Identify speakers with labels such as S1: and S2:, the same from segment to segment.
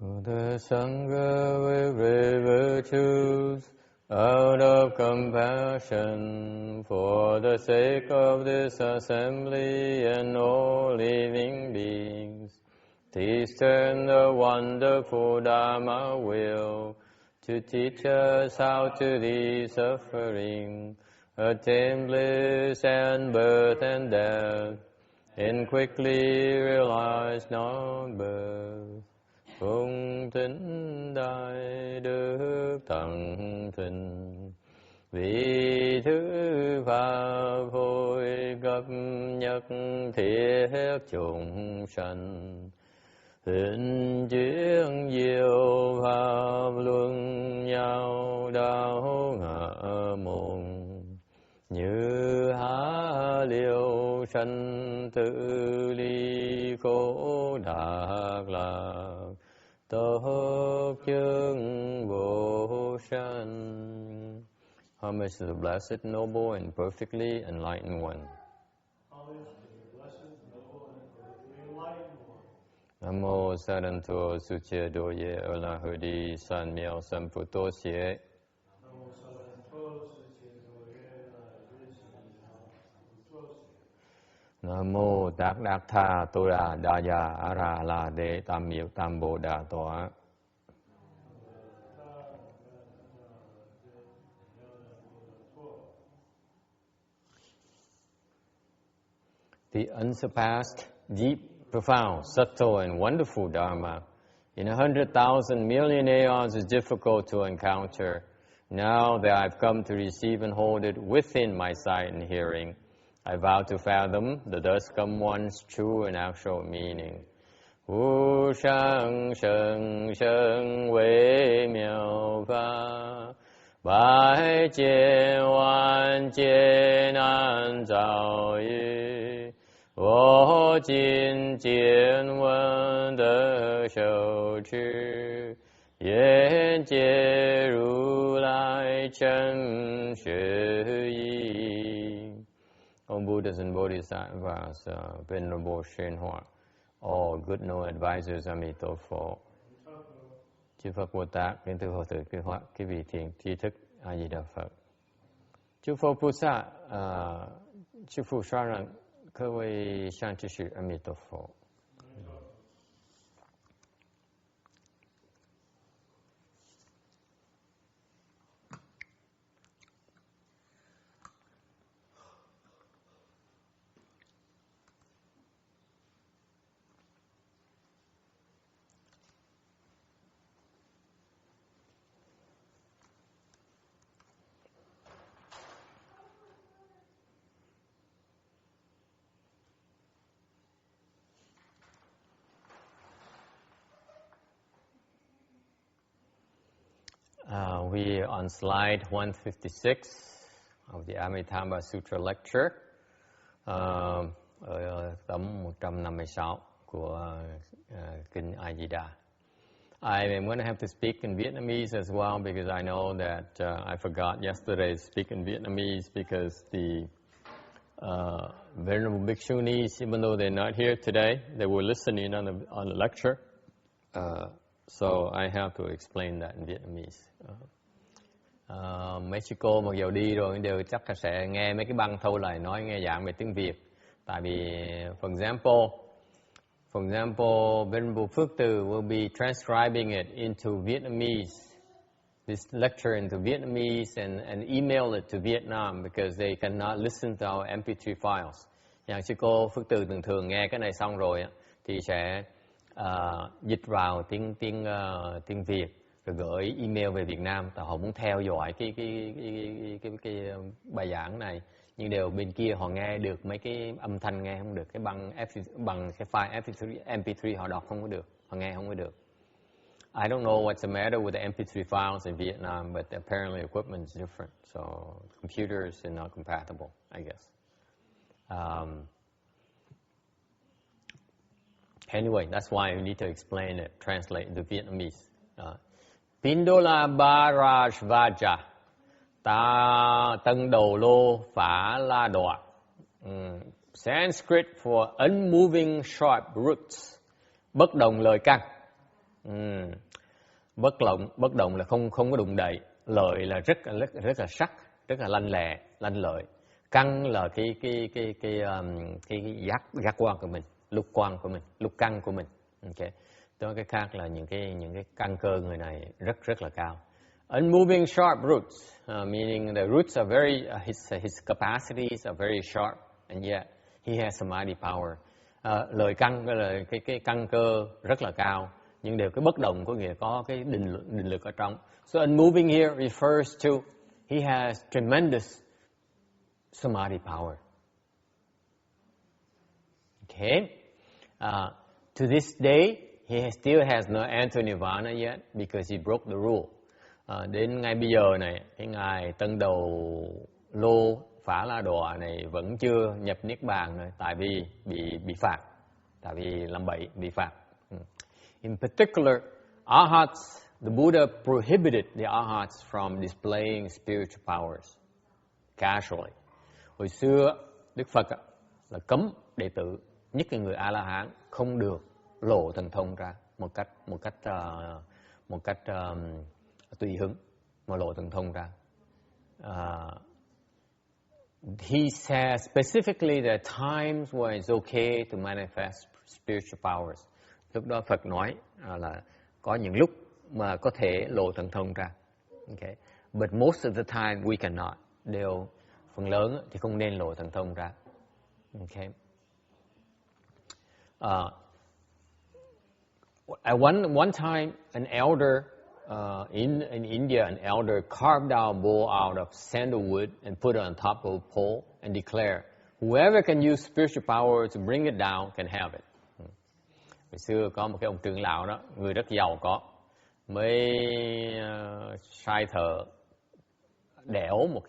S1: The Sangha will river choose out of compassion for the sake of this assembly and all living beings. Please turn the wonderful Dharma will to teach us how to leave suffering, attain bliss and birth and death, and quickly realize non-birth. Cung thính đại đức thần thịnh, vì thứ pháp hồi cấp nhất thiết chúng sanh. Hình chuyển diệu pháp luân nhau đạo ngã môn, như há liêu sanh tự ly khổ đạt lạc, tốt chứng vô sanh. Homage to the blessed, noble, and perfectly enlightened one. Namo Saranto Suche Doye Ola Hudi San Miao Samputo Xie. Namo Đắc Đắc Tha Tô Đà Đa Gia A Ra La Đế Tam Miệu Tam Bồ Đà Tọa. The unsurpassed, deep, profound, subtle, and wonderful Dharma in 100,000 million aeons is difficult to encounter. Now that I've come to receive and hold it within my sight and hearing, I vow to fathom the thus come one's true and actual meaning. Wu shang sheng sheng wei miao fa, bai jie wan jie nan zao yu, wo jin jian wen de shou chu, yan jie ru lai chen xue yi. All Buddhas and Bodhisattvas, Venerable Shen Hoa, all good known advisors, Amitabha Phật. Chư Phật Bồ Tát, kính thưa Phật tử, quý vị thiện tri thức A Di Đà Phật. Chư Phật Bồ Tát, chư Phật sa rằng, cơ vị sang chư sự Amitabha Phật. We are on slide 156 of the Amitabha Sutra lecture, ở tấm 156 của Kinh A Di Đà. I am going to have to speak in Vietnamese as well because I know that I forgot yesterday to speak in Vietnamese because the Venerable Bhikshunis, even though they're not here today, they were listening on the lecture. So I have to explain that in Vietnamese. Mấy sư cô mặc dù đi rồi đều chắc là sẽ nghe mấy cái băng thâu lời nói nghe giảng về tiếng Việt. Tại vì, for example, Venerable Phước Từ will be transcribing it into Vietnamese, this lecture into Vietnamese and email it to Vietnam because they cannot listen to our MP3 files. Nhà sư cô Phước Từ thường nghe cái này xong rồi thì sẽ dịch vào tiếng Việt rồi gửi email về Việt Nam, tại họ muốn theo dõi cái bài giảng này, nhưng đều bên kia họ nghe được mấy cái âm thanh nghe không được, cái bằng cái file MP3 họ đọc không có được, họ nghe không có được. I don't know what's the matter with the MP3 files in Vietnam, but apparently equipment is different, so computers are not compatible, I guess. Anyway, that's why we need to explain it, translate into Vietnamese. Pindola Barajvaja Ta Tân Đầu Lô Phả La Đọa. Sanskrit for unmoving sharp roots. Bất đồng lời căn. Bất động là không có đụng đậy. Lợi là rất là sắc, rất là lanh lợi. Căn là cái giác quan của mình, lục quan của mình, lục căn của mình. Okay. Đó, cái khác là những cái căn cơ người này rất là cao. Unmoving sharp roots, meaning the roots are very his capacities are very sharp, and yet he has samadhi power. Lời căn là cái căn cơ rất là cao, nhưng đều cái bất động có nghĩa có cái định lực ở trong. So unmoving here refers to he has tremendous samadhi power. Okay. To this day, he still has not entered nirvana yet because he broke the rule. Đến ngay bây giờ này, cái ngài tân đầu lô Phá La Đọa này vẫn chưa nhập niết bàn rồi, tại vì bị phạt, tại vì làm bậy bị phạt. In particular, arhats, the Buddha prohibited the arhats from displaying spiritual powers casually. Hồi xưa Đức Phật là cấm đệ tử, nhất là người A La Hán, không được lộ thần thông ra một cách tùy hứng mà lộ thần thông ra. He says specifically there are times where it's okay to manifest spiritual powers. Lúc đó Phật nói là có những lúc mà có thể lộ thần thông ra. Okay. But most of the time we cannot. Phần lớn thì không nên lộ thần thông ra. Okay. At one time, an elder in India, an elder carved out a bowl out of sandalwood and put it on top of a pole and declared, whoever can use spiritual power to bring it down can have it. Hồi xưa có một cái ông trưởng lão đó, người rất giàu có, mới sai thợ đẽo một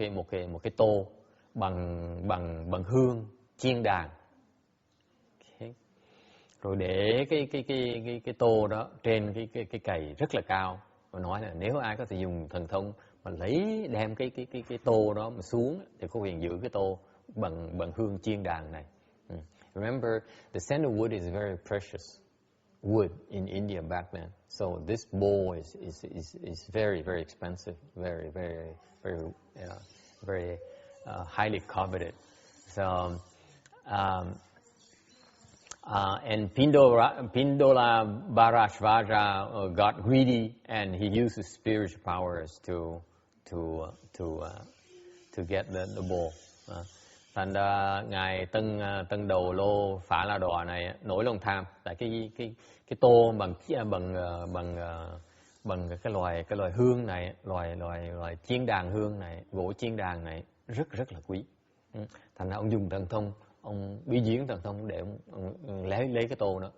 S1: cái tô bằng hương chiên đàn. Okay. Rồi để cái tô đó trên cái cày rất là cao, và nói là nếu ai có thể dùng thần thông mà đem cái tô đó mà xuống thì có quyền giữ cái tô bằng hương chiên đàn này. Remember, the sandalwood is very precious wood in India back then. So this bowl is very, very expensive, very, very, very, very highly coveted. So, and Pindola Bharashvaja got greedy, and he used his spiritual powers to get the bowl. Thành ra ngài tân đầu lô Phá La Đọa này nổi lòng tham, tại cái tô bằng cái loài hương này, loài chiên đàn hương này, gỗ chiên đàn này rất là quý. Thành ra ông dùng thần thông, ông biểu diễn thần thông để ông lấy cái tô đó.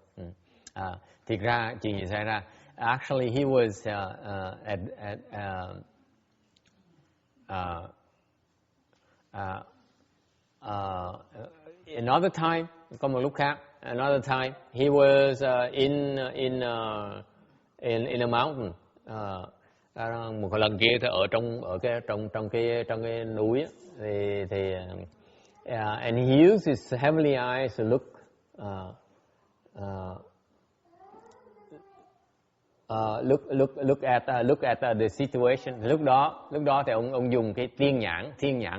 S1: Thiệt ra chuyện gì xảy ra? Actually, he was another time, có một lúc khác, another time, he was in a mountain. Một lần kia thì trong cái núi thì and he used his heavenly eyes to look at the situation. Lúc đó thì ông dùng cái thiên nhãn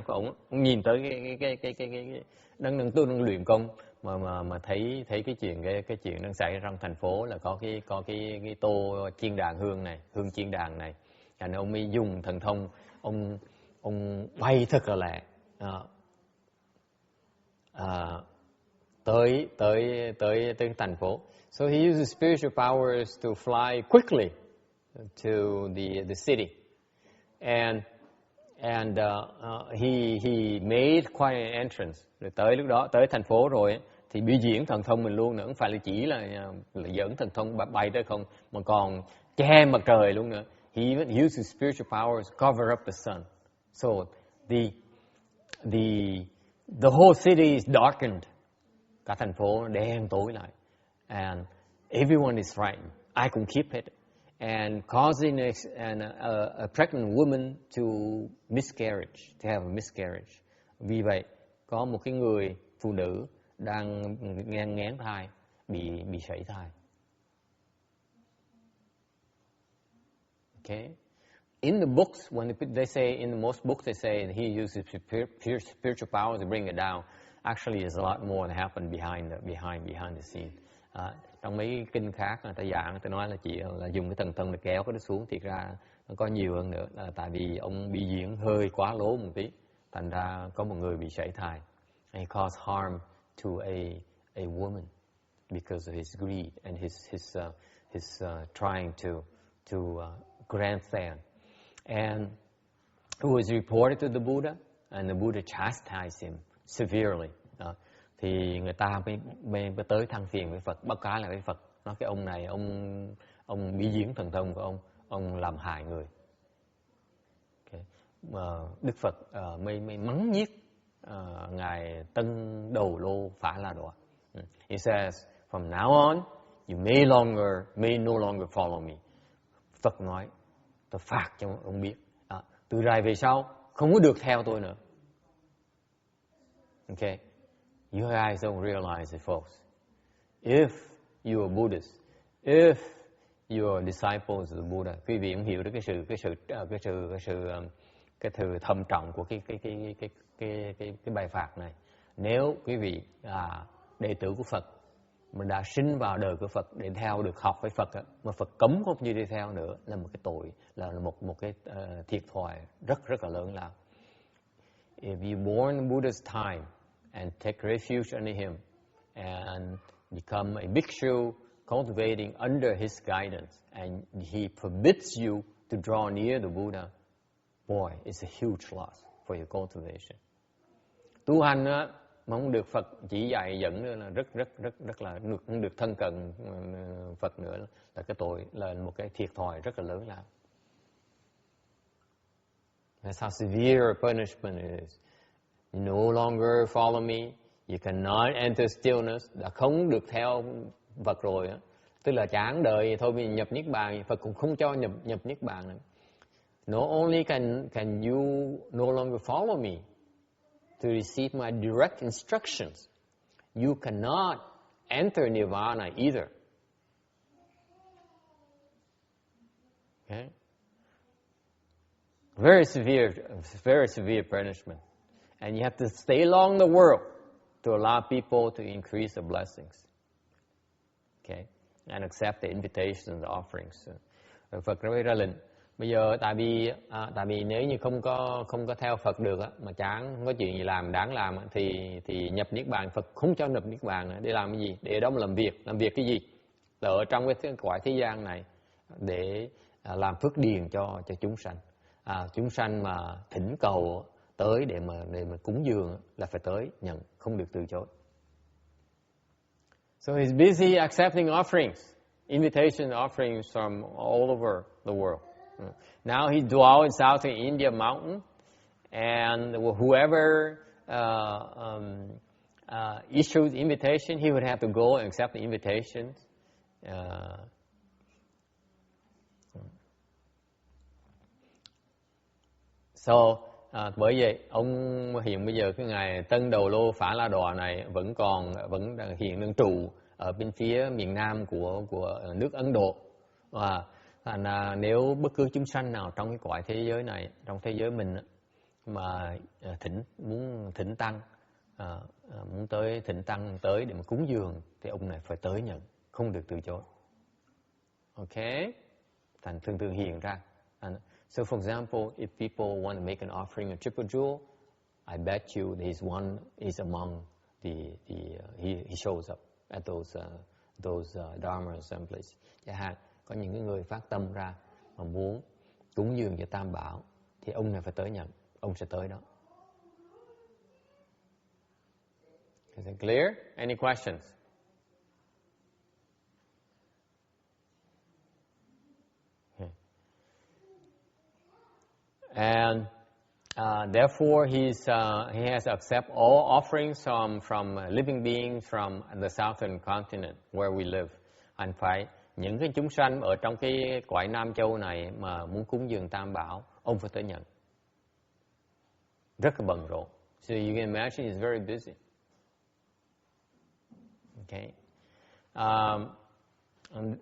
S1: của ông nhìn tới cái đang luyện công mà thấy cái chuyện đang xảy ra trong thành phố là có cái tô chiên đàn hương chiên đàn này. Thành ông mới dùng thần thông, ông bay thật là lẹ tới thành phố. So he uses spiritual powers to fly quickly to the city, and he made quite an entrance. Rồi tới lúc đó tới thành phố rồi thì biểu diễn thần thông mình luôn nữa, không phải là chỉ là dẫn thần thông bay tới không, mà còn che mặt trời luôn nữa. He even uses spiritual powers to cover up the sun. So the whole city is darkened. Cả thành phố đen tối lại. And everyone is frightened. Ai cũng khiếp hết. And causing a pregnant woman to have a miscarriage. Vì vậy, có một cái người phụ nữ đang ngén thai, bị sảy thai. Okay. In the books, when they say, in most books they say he uses pure spiritual power to bring it down. Actually, there's a lot more that happened behind the scene. Trong mấy kinh khác người ta giảng, người ta nói là chỉ là dùng cái thần thông để kéo cái nó xuống. Thiệt ra nó có nhiều hơn nữa, là tại vì ông bị diễn hơi quá lố một tí, thành ra có một người bị sảy thai. And he caused harm to a woman because of his greed and his trying to grandstand. And it was reported to the Buddha, and the Buddha chastised him severely. Thì người ta mới tới than phiền với Phật, báo cáo lại với Phật, nói cái ông này, ông bị diễn thần thông của ông làm hại người. Okay. Đức Phật mới mắng nhiếc ngài Tân Đầu Lô Phả La Đọa. He says, from now on, you may no longer follow me. Phật nói, tôi phạt cho ông biết, từ rày về sau không có được theo tôi nữa. Okay. You guys don't realize it, folks. If you are Buddhist, if you are disciples of the Buddha, quý vị cũng hiểu được cái sự thâm trọng của cái bài phạt này. Nếu quý vị là đệ tử của Phật mà đã sinh vào đời của Phật để theo được học với Phật, mà Phật cấm không như đi theo nữa, là một cái tội, là một cái thiệt thòi rất là lớn lao. If you born in Buddha's time and take refuge under him and become a bhikshu cultivating under his guidance, and he forbids you to draw near the Buddha, boy, it's a huge loss for your cultivation. Tu hành á, mà không được Phật chỉ dạy dẫn nữa là rất là không được thân cận Phật nữa, là cái tội, là một cái thiệt thòi rất là lớn lao. That's how severe a punishment it is. You no longer follow me, you cannot enter stillness. Đã không được theo Phật rồi á, tức là chán đời thôi, mình nhập niết bàn, Phật cũng không cho nhập niết bàn nữa. Not only can you no longer follow me to receive my direct instructions, you cannot enter nirvana either. Okay? Very severe punishment. And you have to stay along the world to allow people to increase the blessings. Okay? And accept the invitations and the offerings. Rồi Phật mới ra lệnh. Bây giờ tại vì nếu như không có theo Phật được á, mà chán không có chuyện gì làm đáng làm á, thì nhập niết bàn, Phật không cho nhập niết bàn để làm cái gì? Để đó mà làm việc cái gì? Là ở trong cái cõi thế gian này để làm phước điền cho chúng sanh. Chúng sanh mà thỉnh cầu tới để mà cúng dường là phải tới nhận, không được từ chối. So he's busy accepting offerings, invitation offerings from all over the world. Now he dwells in southern India mountain, and whoever issues invitation, he would have to go and accept the invitation. Bởi vậy ông hiện bây giờ cái ngài Tân Đầu Lô Phả La Đọa này vẫn hiện đang trụ ở bên phía miền nam của nước Ấn Độ. Và nếu bất cứ chúng sanh nào trong cái cõi thế giới này, trong thế giới mình mà muốn thỉnh tăng, muốn tới thỉnh tăng tới để mà cúng dường, thì ông này phải tới nhận, không được từ chối. Okay? Thành thường hiện ra. So for example, if people want to make an offering of triple jewel, I bet you he's among he shows up at those Dharma assemblies. Chẳng hạn có những cái người phát tâm ra mà muốn cúng dường cho Tam Bảo, thì ông này phải tới nhận, ông sẽ tới đó. Is it clear? Any questions? And therefore, he has to accept all offerings from living beings from the southern continent where we live. Anh phải những cái chúng sanh ở trong cái cõi Nam Châu này mà muốn cúng dường Tam Bảo, ông phải tới nhận. Rất là bận rộn. So you can imagine he's very busy. Okay.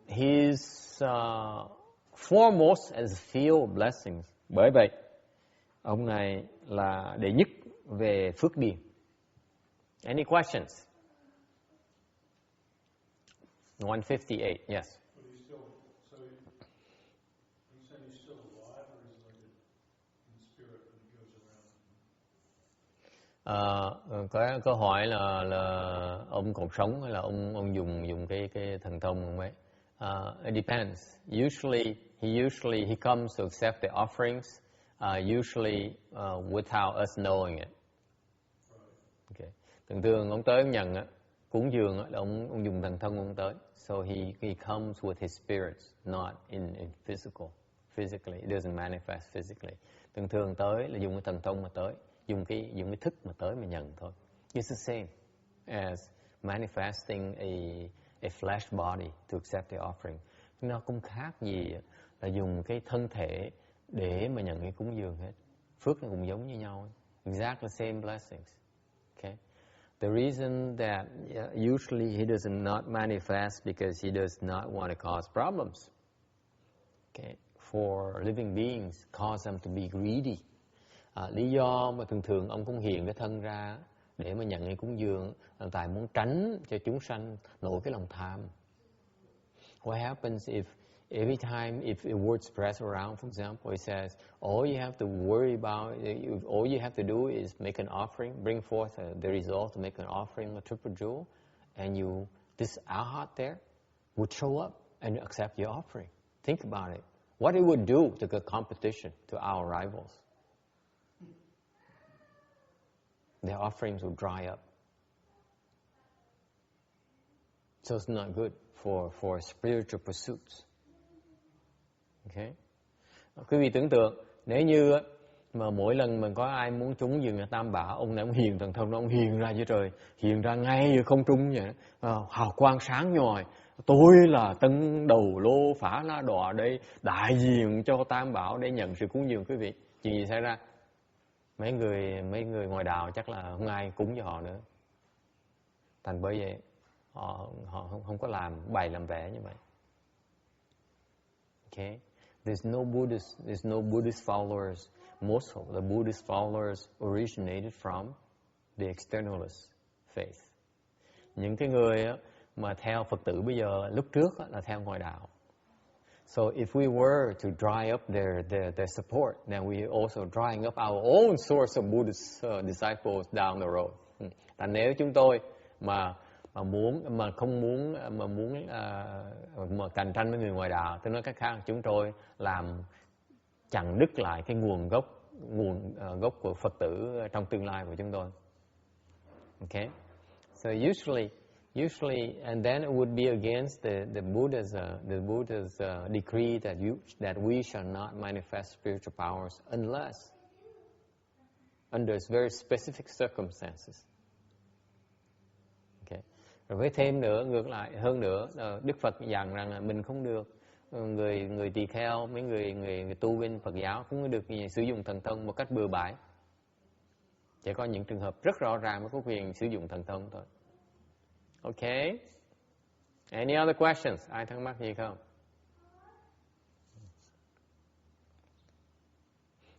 S1: His foremost as field blessings. Bởi vậy, ông này là đệ nhất về phước điền. Any questions? 158, yes. Có câu hỏi là ông còn sống hay là ông dùng cái thần thông không ấy? It depends. Usually he comes to accept the offerings, usually without us knowing it. Okay. Thường ông tới ông nhận cúng dường là ông dùng thần thông ông tới. So he comes with his spirits, not in physical. Physically, it doesn't manifest physically. Thường tới là dùng cái thần thông mà tới. Dùng cái thức mà tới mà nhận thôi. It's the same as manifesting a flesh body to accept the offering. Nó cũng khác gì là dùng cái thân thể để mà nhận cái cúng dường hết. Phước nó cũng giống như nhau. Exactly same blessings. Okay. The reason that usually he does not manifest because he does not want to cause problems. Okay. For living beings, cause them to be greedy. Lý do mà thường ông cũng hiện cái thân ra để mà nhận cái cúng dường là tại muốn tránh cho chúng sanh nổi cái lòng tham. What happens if every time if a word spreads around, for example, it says, all you have to worry about, all you have to do is make an offering, bring forth the result to make an offering, a triple jewel, and this arhat there would show up and accept your offering. Think about it. What it would do to the competition, to our rivals. Their offerings will dry up. So it's not good for spiritual pursuits. Okay? Quý vị tưởng tượng, nếu như mà mỗi lần mà có ai muốn cúng dường Tam Bảo, ông này ông hiền thần thông, ông hiền ra dưới trời, hiền ra ngay không trung vậy, hào quang sáng nhòi. Tôi là tân đầu lô phá lá đọa đây, đại diện cho Tam Bảo để nhận sự cúng dường quý vị. Chuyện gì xảy ra? Mấy người ngoài đạo chắc là không ai cúng cho họ nữa. Thành bởi vậy họ không có làm bày làm vẽ như vậy. Okay, there's no Buddhist followers. Most of the Buddhist followers originated from the externalist faith. Những cái người mà theo Phật tử bây giờ lúc trước là theo ngoại đạo. So if we were to dry up their support, then we also drying up our own source of Buddhist disciples down the road. Tại nếu chúng tôi mà cạnh tranh với người ngoài đạo, tôi nói cách khác, chúng tôi làm chặn đứt lại cái nguồn gốc của Phật tử trong tương lai của chúng tôi. Okay, so usually, and then it would be against the Buddha's decree that we shall not manifest spiritual powers unless under very specific circumstances. Okay. Rồi với thêm nữa, ngược lại hơn nữa, Đức Phật dặn rằng là mình không được, người tỳ kheo, mấy người tu bên Phật giáo không được sử dụng thần thông một cách bừa bãi. Chỉ có những trường hợp rất rõ ràng mới có quyền sử dụng thần thông thôi. Okay. Any other questions? Ai thắc mắc gì không?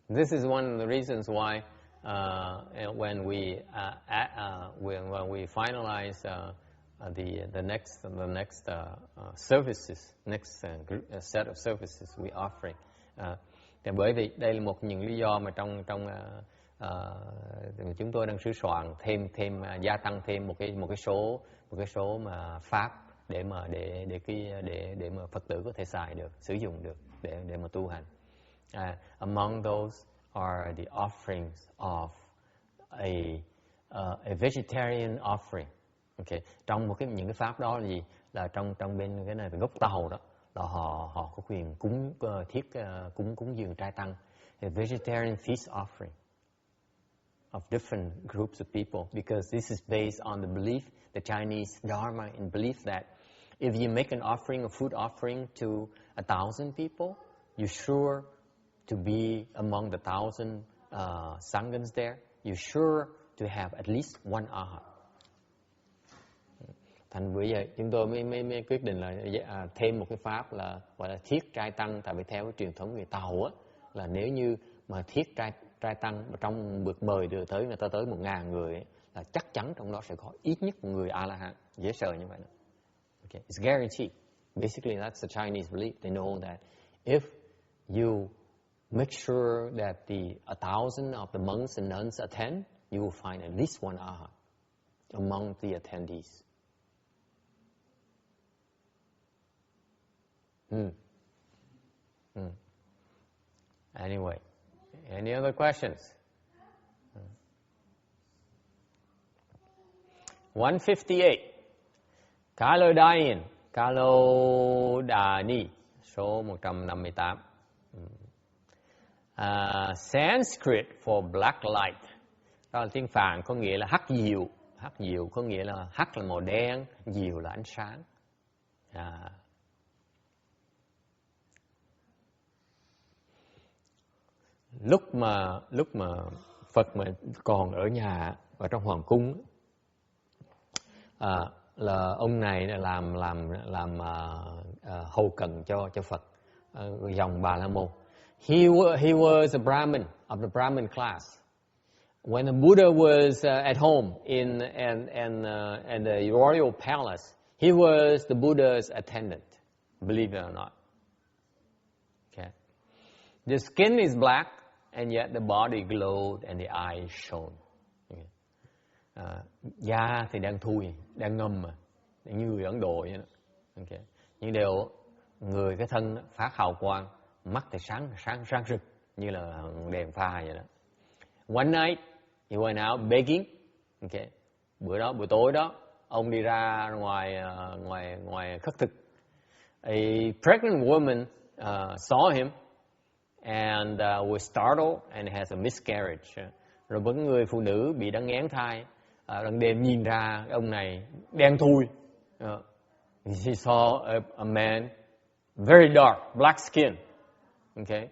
S1: This is one of the reasons why when we finalize the next services, next set of services we offering. Thì bởi vì đây là một những lý do mà trong chúng tôi đang sửa soạn thêm gia tăng thêm một cái số mà pháp để mà Phật tử có thể xài được, sử dụng được để mà tu hành. Among those are the offerings of a vegetarian offering. Okay. Trong những cái pháp đó là gì? Là trong bên cái này gốc tàu đó là họ có quyền cúng dường trai tăng. A vegetarian feast offering of different groups of people, because this is based on the belief, the Chinese Dharma, in belief that if you make an offering, a food offering to 1,000 people, you're sure to be among the 1,000 sanghas there. You're sure to have at least one arhat. Thành bởi vậy chúng tôi mới quyết định là thêm một cái pháp là gọi là thiết trai tăng. Tại vì theo cái truyền thống người Tàu á, là nếu như mà thiết trai tăng trong bực mời đưa tới người ta tới 1.000 người ấy, là chắc chắn trong đó sẽ có ít nhất một người A-la-hán. Dễ sợ như vậy đó. Okay. It's guaranteed. Basically that's the Chinese belief. They know that if you make sure that 1,000 of the monks and nuns attend, you will find at least one Arhat among the attendees. Anyway, any other questions? 158. Kalodani, số 158. Sanskrit for black light. Đó là tiếng Phạn, có nghĩa là hắc diệu. Hắc diệu có nghĩa là hắc là màu đen, diệu là ánh sáng. Lúc mà Phật mà còn ở nhà ở trong hoàng cung, là ông này làm hầu cận cho Phật, dòng Bà La Môn. He was a Brahmin of the Brahmin class. When the Buddha was at home in the royal palace, he was the Buddha's attendant. Believe it or not. Okay. The skin is black, and yet the body glowed and the eyes shone. Da thì đang thui, đang ngâm mà, như người Ấn Độ vậy đó. Okay. Nhưng đều người cái thân phát hào quang, mắt thì sáng rực như là đèn pha vậy đó. One night he went out begging. Okay. Buổi tối đó ông đi ra ngoài khất thực. A pregnant woman saw him and was startled and has a miscarriage. Rồi một người phụ nữ bị đắng nghén thai, đang đêm nhìn ra ông này đen thui. She saw a man very dark, black skin. Okay.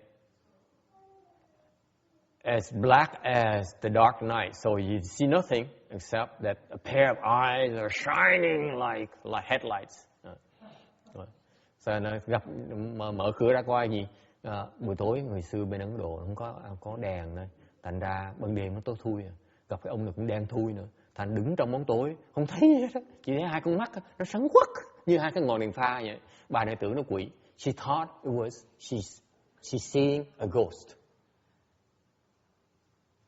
S1: As black as the dark night, so you see nothing except that a pair of eyes are shining like headlights. Rồi nó gặp mở cửa ra coi gì, buổi tối người xưa bên Ấn Độ không có đèn này, thành ra ban đêm nó tối thui, gặp cái ông này cũng đen thui nữa, thành đứng trong bóng tối không thấy gì hết, chỉ thấy hai con mắt nó sáng quắc như hai cái ngọn đèn pha vậy. Bà này tưởng nó quỷ. She thought it was she's seeing a ghost.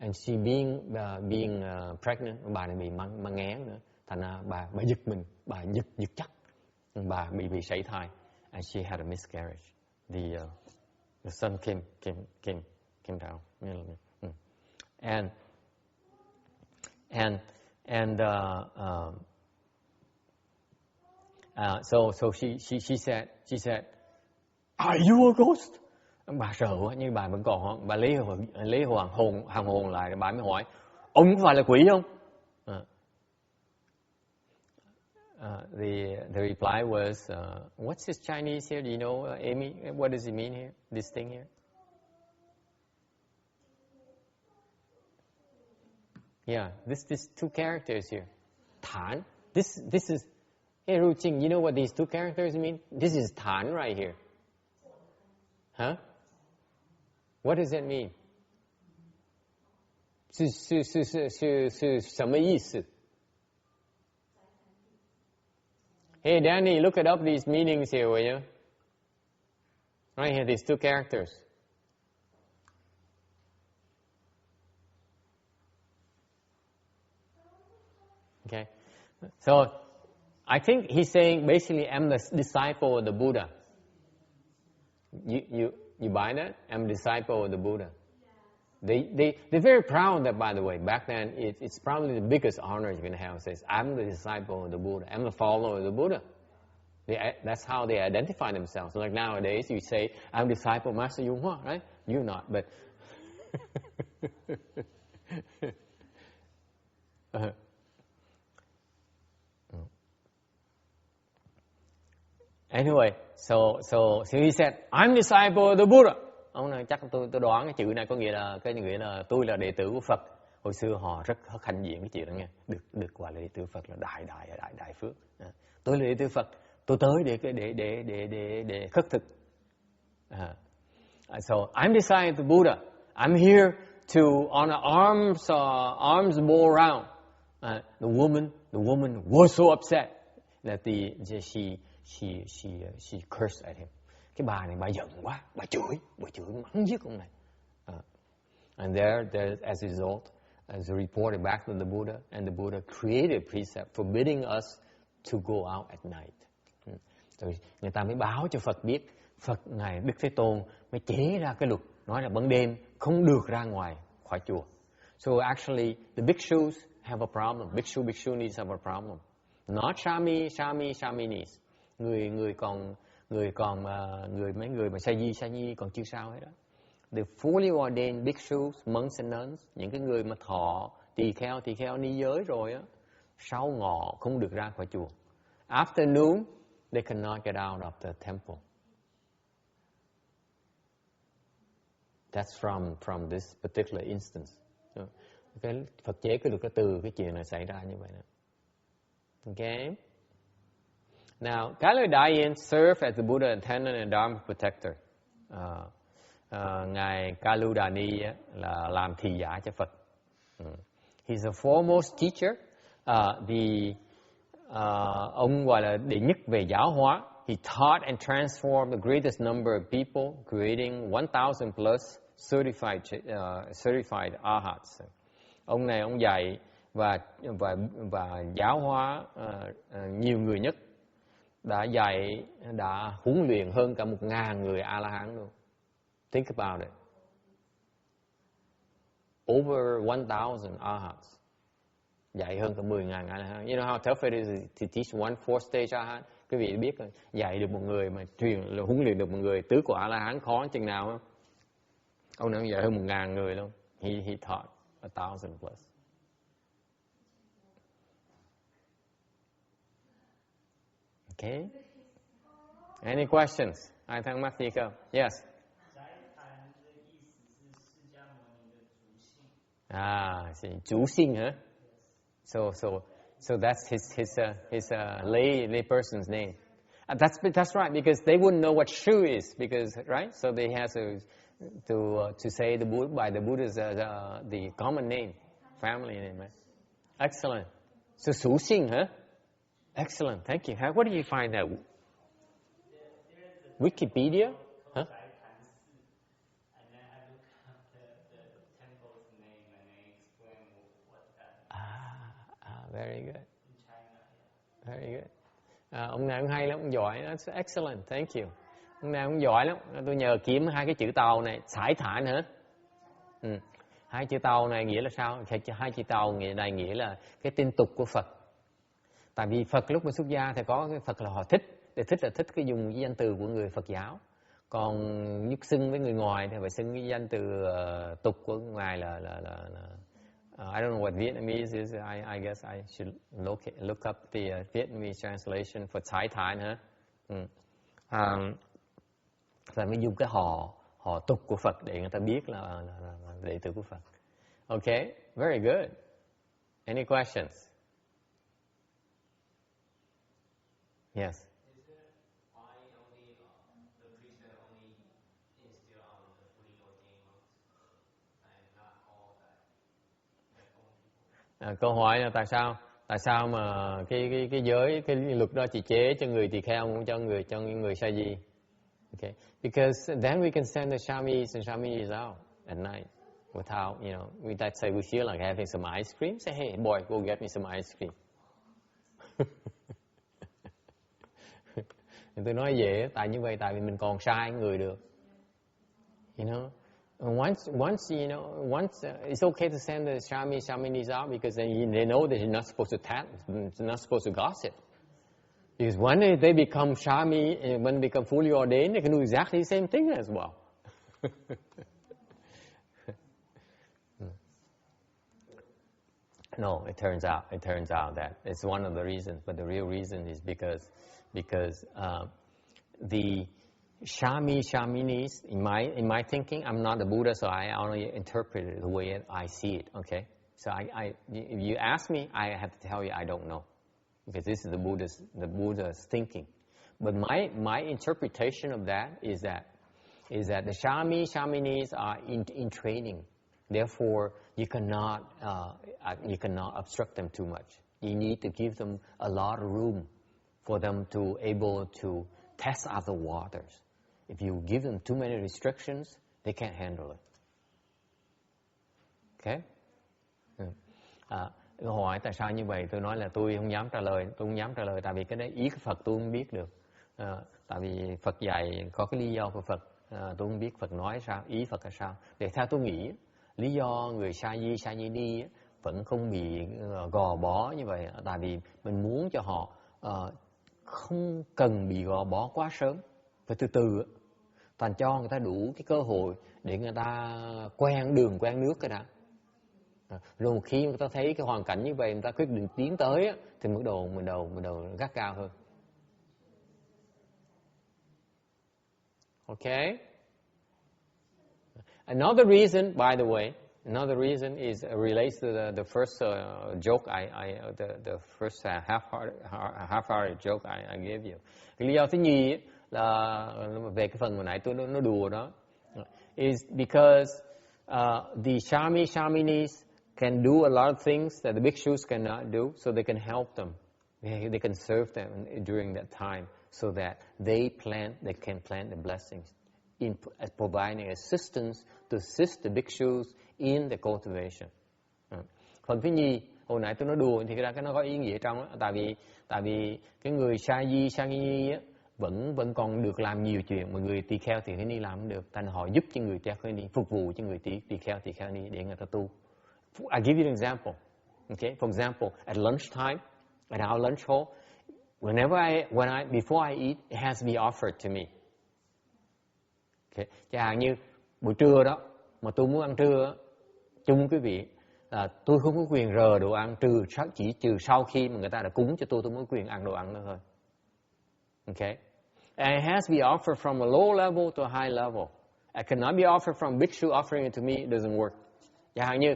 S1: And she being pregnant, bà này bị mang nghén nữa, thành ra bà giật mình, bà giật chắc, bà bị sảy thai, and she had a miscarriage. The son came down, so she said, "Are you a ghost?" Bà sợ quá, nhưng bà vẫn còn, bà lấy hoàng hồn lại, bà mới hỏi, ông có phải là quỷ không? The reply was, what's this Chinese here? Do you know, Amy? What does it mean here? This thing here? Yeah, this two characters here. Thán. This is. Hey, Ru Ching, you know what these two characters mean? This is Thán right here. Huh? What does that mean? 是什么意思? Hey, Danny, look it up these meanings here, will you? Right here, these two characters. Okay. So, I think he's saying basically, I'm the disciple of the Buddha. You buy that? I'm a disciple of the Buddha. They're very proud of that, by the way. Back then, it's probably the biggest honor you're going to have. It says, I'm the disciple of the Buddha. I'm the follower of the Buddha. That's how they identify themselves. Like nowadays, you say, I'm a disciple of Master Yung Hua, right? You're not, but... Anyway, so he said, I'm disciple of the Buddha. Ông nói chắc tôi đoán cái chữ này có nghĩa là tôi là đệ tử của Phật. hồi xưa họ rất hãnh diện cái chuyện đó nghe, được gọi là đệ tử Phật là đại phước. Tôi là đệ tử Phật, tôi tới để khất thực. So I'm beside the Buddha. I'm here to on arms ball around. The woman was so upset that she cursed at him. Cái bà này bà giận quá, bà chửi mắng giết ông này. And there as a result, as reported back to the Buddha, and the Buddha created a precept forbidding us to go out at night. Rồi người ta mới báo cho Phật biết, Phật ngài Đức Thế Tôn mới chế ra cái luật nói là ban đêm không được ra ngoài khỏi chùa. So actually the bhikshus have a problem. Bhikshunis have a problem. Not shaminis. Mấy người mà sa di còn chưa sao hết đó. The fully ordained bhikshus, monks and nuns, những cái người mà thọ tỳ kheo ni giới rồi á, sau ngọ không được ra khỏi chùa. Afternoon they cannot get out of the temple. That's from this particular instance. Cái Phật chế cái luật đó từ cái chuyện này xảy ra như vậy đó. Okay. Now, Kaludaya served as the Buddha attendant and Dharma protector. Ngài Kaludani là làm thị giả cho Phật. He's the foremost teacher. Ông gọi là đệ nhất về giáo hóa. He taught and transformed the greatest number of people, creating 1,000 plus certified arhats. Ông này ông dạy và giáo hóa nhiều người nhất, đã huấn luyện hơn cả 1.000 người A La Hán luôn. Think about it. Over 1,000 arhats. Dạy hơn cả 10.000 A La Hán. You know how tough it is to teach one fourth stage arhat? Quý vị biết dạy được một người mà huấn luyện được một người tứ của A La Hán khó chừng nào không? Ông này dạy hơn 1.000 người luôn. He taught 1,000 plus. Okay. Any questions? Ai thắc mắc gì không? Yes. Chủ sinh hả? So that's his lay person's name. That's right, because they wouldn't know what shu is, because right. So they have to say the Buddha's the common name, family name. Right? Excellent. So chủ sinh hả? Excellent, thank you. Where do you find that? Wikipedia? Huh?
S2: And then I look up the temple's name and I explain what that is.
S1: Very good.
S2: In China, yeah.
S1: Very good. Ông này ông hay lắm, ông giỏi. That's excellent, thank you. Ông này ông giỏi lắm. Tôi nhờ kiếm hai cái chữ Tàu này, sải thản hả? Hai chữ Tàu này nghĩa là sao? Hai chữ Tàu này nghĩa là cái tên tục của Phật. Tại vì Phật lúc mà xuất gia thì có cái Phật là họ thích. Để thích là thích cái dùng cái danh từ của người Phật giáo. Còn nhất xưng với người ngoài thì phải xưng cái danh từ tục của ngài là I don't know what Vietnamese is. I guess I should look up the Vietnamese translation for Thái Thản hả? Và mới dùng cái họ tục của Phật để người ta biết là đệ tử của Phật. Okay, very good. Any questions? Yes.
S2: Is it why only the priest that only instill on the fully ordained monks and not all that own people?
S1: Câu hỏi là tại sao mà cái giới cái luật đó chỉ chế cho người tỳ kheo không cho người sa di? Okay, because then we can send the shamis and shaminis out at night without, let's say we feel like having some ice cream, say hey boy, go get me some ice cream. Tôi nói vậy tại như vậy, tại vì mình còn sai người được. Once it's okay to send the shaminis out because then they know that you're not supposed to you're not supposed to gossip. Because when they become shami, when they become fully ordained, they can do exactly the same thing as well. No, it turns out that it's one of the reasons, but the real reason is because the shaminis, in my thinking, I'm not the Buddha, so I only interpret it the way I see it. Okay, So if you ask me, I have to tell you I don't know, because this is the Buddha's thinking. But my interpretation of that is that the shaminis are in training. Therefore, you cannot obstruct them too much. You need to give them a lot of room for them to able to test out the waters. If you give them too many restrictions, they can't handle it. Okay? Câu hỏi tại sao như vậy? Tôi nói là tôi không dám trả lời, tại vì cái đấy ý của Phật tôi không biết được. Tại vì Phật dạy có cái lý do của Phật, tôi không biết Phật nói sao, ý Phật là sao. Để theo tôi nghĩ, lý do người sa di đi vẫn không bị gò bó như vậy, tại vì mình muốn cho họ không cần bị gò bó quá sớm, phải từ từ, toàn cho người ta đủ cái cơ hội để người ta quen đường quen nước cái đã. Rồi một khi người ta thấy cái hoàn cảnh như vậy, người ta quyết định tiến tới thì bắt đầu gắt gao hơn. Okay? Another reason, by the way, is relates to the first joke the first half-hearted joke I gave you. Cái lý do thứ nhì là về cái phần hồi nãy tôi nói đùa đó, is because the shaminis can do a lot of things that the bhikshus cannot do, so they can help them. They can serve them during that time, so that they can plant the blessings in providing assistance to assist the bhikshus in the cultivation. Phần thứ nhì, hồi nãy tôi nói đùa thì ra cái nó có ý nghĩa trong đó, tại vì cái người sa di vẫn còn được làm nhiều chuyện mà người tỳ kheo thì ni làm không được, thành họ giúp cho người tỳ kheo ni, phục vụ cho người tỳ kheo ni để người ta tu. I give you an example. Okay, for example, at lunchtime, at our lunch hall, before I eat, it has to be offered to me. Okay, chẳng hạn như buổi trưa đó mà tôi muốn ăn trưa, chung quý vị, tôi không có quyền rờ đồ ăn chỉ trừ sau khi mà người ta đã cúng cho tôi mới quyền ăn đồ ăn đó thôi. Okay, and it has to be offered from a low level to a high level. It cannot be offered from bhikshu offering it to me. It doesn't work. Chẳng hạn như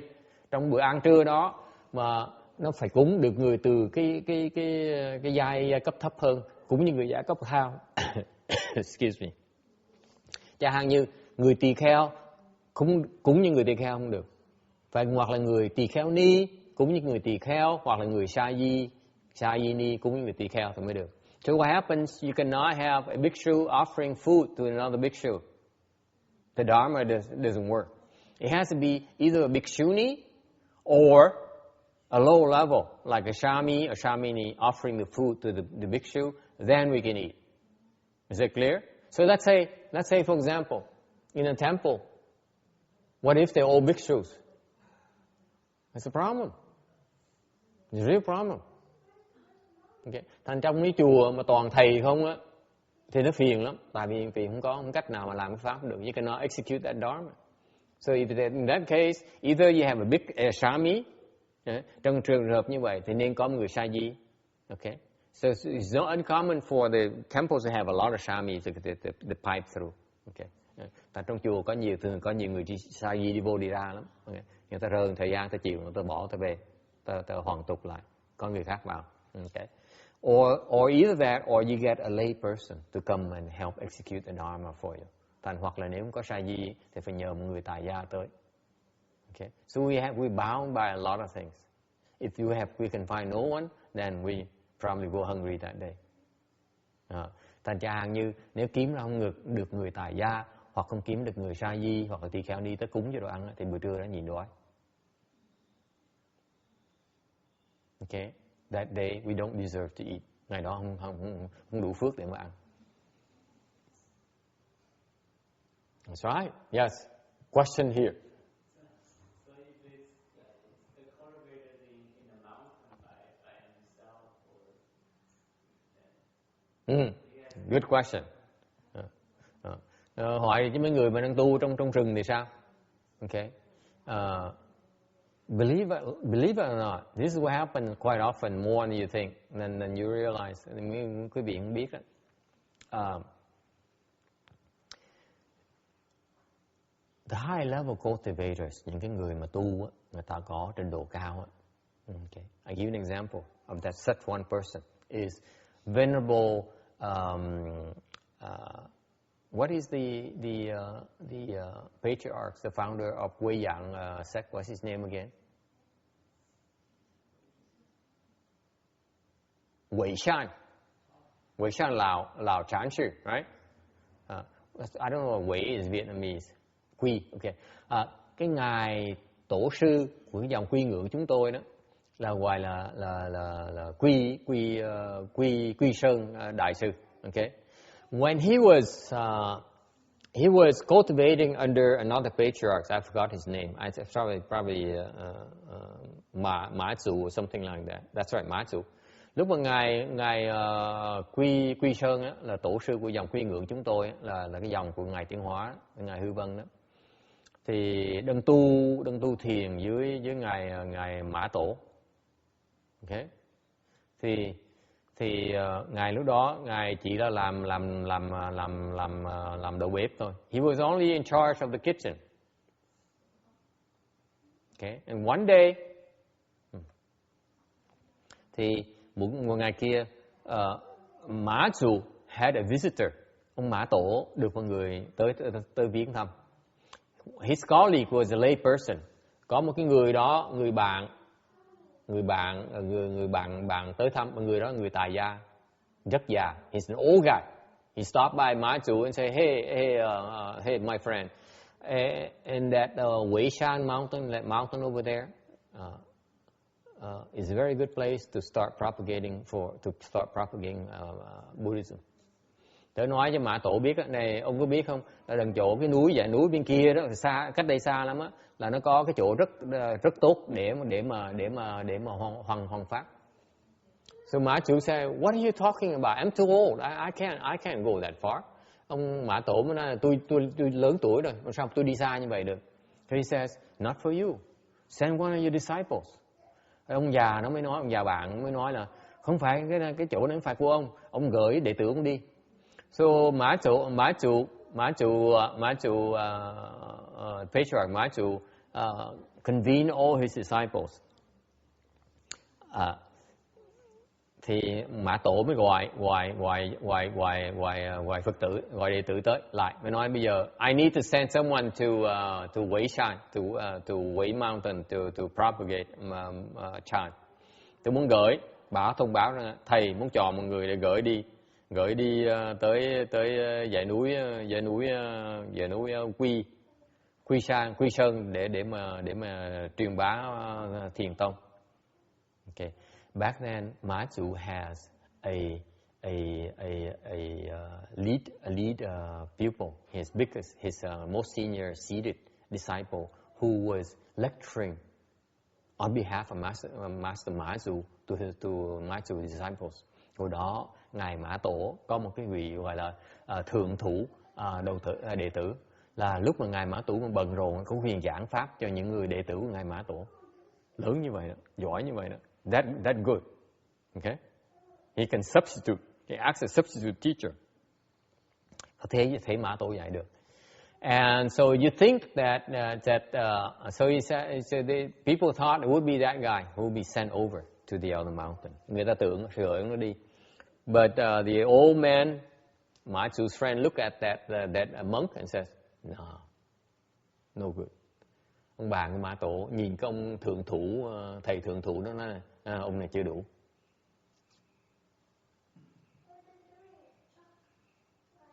S1: trong bữa ăn trưa đó mà nó phải cúng được người từ cái giai cấp thấp hơn, cúng như người giai cấp cao. Excuse me. Chẳng hạn như người tỳ kheo cúng như người tỳ kheo không được, phải hoặc là người tỳ kheo ni cúng như người tỳ kheo, hoặc là người sa di ni cúng như người tỳ kheo thì mới được. So what happens? You cannot have a bhikshu offering food to another bhikshu. The dharma doesn't work. It has to be either a bhikshuni or a low level, like a shami or shamini offering the food to the bhikshu, then we can eat. Is that clear? So let's say for example, in a temple, what if they're all bhikshus? It's a problem. It's a real problem. Okay. Thành trong cái chùa mà toàn thầy không á, thì nó phiền lắm, tại vì không có cách nào mà làm cái pháp được. You cannot execute that dharma. So in that case, either you have a shami, trong trường hợp như vậy thì nên có một người sa di. Okay. So it's not uncommon for the temples to have a lot of shamis to pipe through. Okay. Tại trong chùa thường có nhiều người sa di đi vô đi ra lắm. Okay. Người ta rơi thời gian, ta chịu, người ta bỏ, ta về, ta hoàn tục lại, có người khác vào. Okay. Or either that, or you get a lay person to come and help execute the dharma for you. Hoặc là nếu không có sa di thì phải nhờ một người tài gia tới. Okay. So we bound by a lot of things. If we can find no one, then we probably go hungry that day. Thành ra như nếu kiếm ra không được người tài gia, hoặc không kiếm được người sa di hoặc là tỳ kheo đi tới cúng cho đồ ăn thì buổi trưa đó nhìn đói. Okay, that day we don't deserve to eat. Ngày đó không đủ phước để mà ăn. That's right. Yes. Question here.
S2: So if the cultivated in the mountain by himself or
S1: Good question. Hỏi với mấy người mà đang tu trong rừng thì sao? Okay. Believe it or not, this is what happens quite often, more than you think, than you realize. Quý vị không biết đó. The high level cultivators, những cái người mà tu á, người ta có trình độ cao á. Okay. I give an example of that such one person is Venerable. What is the patriarch, the founder of Vãng sect? What's his name again? Huệ Shan Lao Chan Sư, right? I don't know what Huệ is Vietnamese. Quy, okay. Cái ngài tổ sư của cái dòng quy ngưỡng chúng tôi đó là gọi là Quy Sơn đại sư, okay. When he was cultivating under another patriarch, I forgot his name. It's probably Ma Tzu or something like that. That's right, Ma Tzu. Lúc mà ngài Quy Sơn á, là tổ sư của dòng quy ngưỡng chúng tôi á, là cái dòng của ngài Tiến Hóa, ngài Hư Vân đó. Thì đừng tu thiền dưới ngài Mã Tổ. Okay. Thì ngài lúc đó ngài chỉ là làm đầu bếp thôi. He was only in charge of the kitchen. Okay. And one day, thì một ngày kia, Mã Tzu had a visitor. Ông Mã Tổ được một người tới viếng thăm. His colleague was a lay person. Có một cái người đó, người bạn tới thăm, người đó người tài gia, rất già. He's an old guy. He stopped by Ma Tzu and said, hey, my friend, and that Huệ Shan mountain, that mountain over there, is a very good place to start propagating Buddhism. Tớ nói cho Mã Tổ biết này, ông có biết không? Là đằng chỗ cái dãy núi bên kia đó, xa, cách đây xa lắm á, là nó có cái chỗ rất tốt để mà hoằng pháp. So Mã Tzu said, what are you talking about? I'm too old. I can't go that far. Ông Mã Tổ mới nói là tôi lớn tuổi rồi, sao tôi đi xa như vậy được? So he says, not for you. Send one of your disciples. Ông già nó mới nói, ông già bạn mới nói là không phải cái chỗ đó không phải của ông gửi đệ tử ông đi. So Patriarch Ma Tzu convened all his disciples. Thì Mã Tổ mới gọi Phật tử, gọi đệ tử tới lại, mới nói bây giờ I need to send someone to Huệ Shan, to Huệ Mountain to propagate chant. Tôi muốn thông báo rằng thầy muốn chọn một người để gửi đi tới dãy núi Quy Sơn để mà truyền bá thiền tông. Okay. Back then, Ma Tzu has a lead pupil. His most senior seated disciple who was lecturing on behalf of Master Ma Tzu to Ma Tzu's disciples. Hồi đó ngài Mã Tổ có một cái vị gọi là thượng thủ đệ tử, là lúc mà ngài Mã Tổ bận rộn có quyền giảng pháp cho những người đệ tử của ngài Mã Tổ, lớn như vậy đó, giỏi như vậy đó. That good, okay? He can substitute. He acts as a substitute teacher. Có thể Mã Tổ dạy được. And so you think that so he said, so the people thought it would be that guy who would be sent over to the other mountain. Người ta tưởng sửa nó đi. But the old man, Ma Tzu's friend, looked at that monk and says, no good. Ông bà của Mã Tổ nhìn cái ông thượng thủ, thầy thượng thủ đó nói ông này chưa đủ.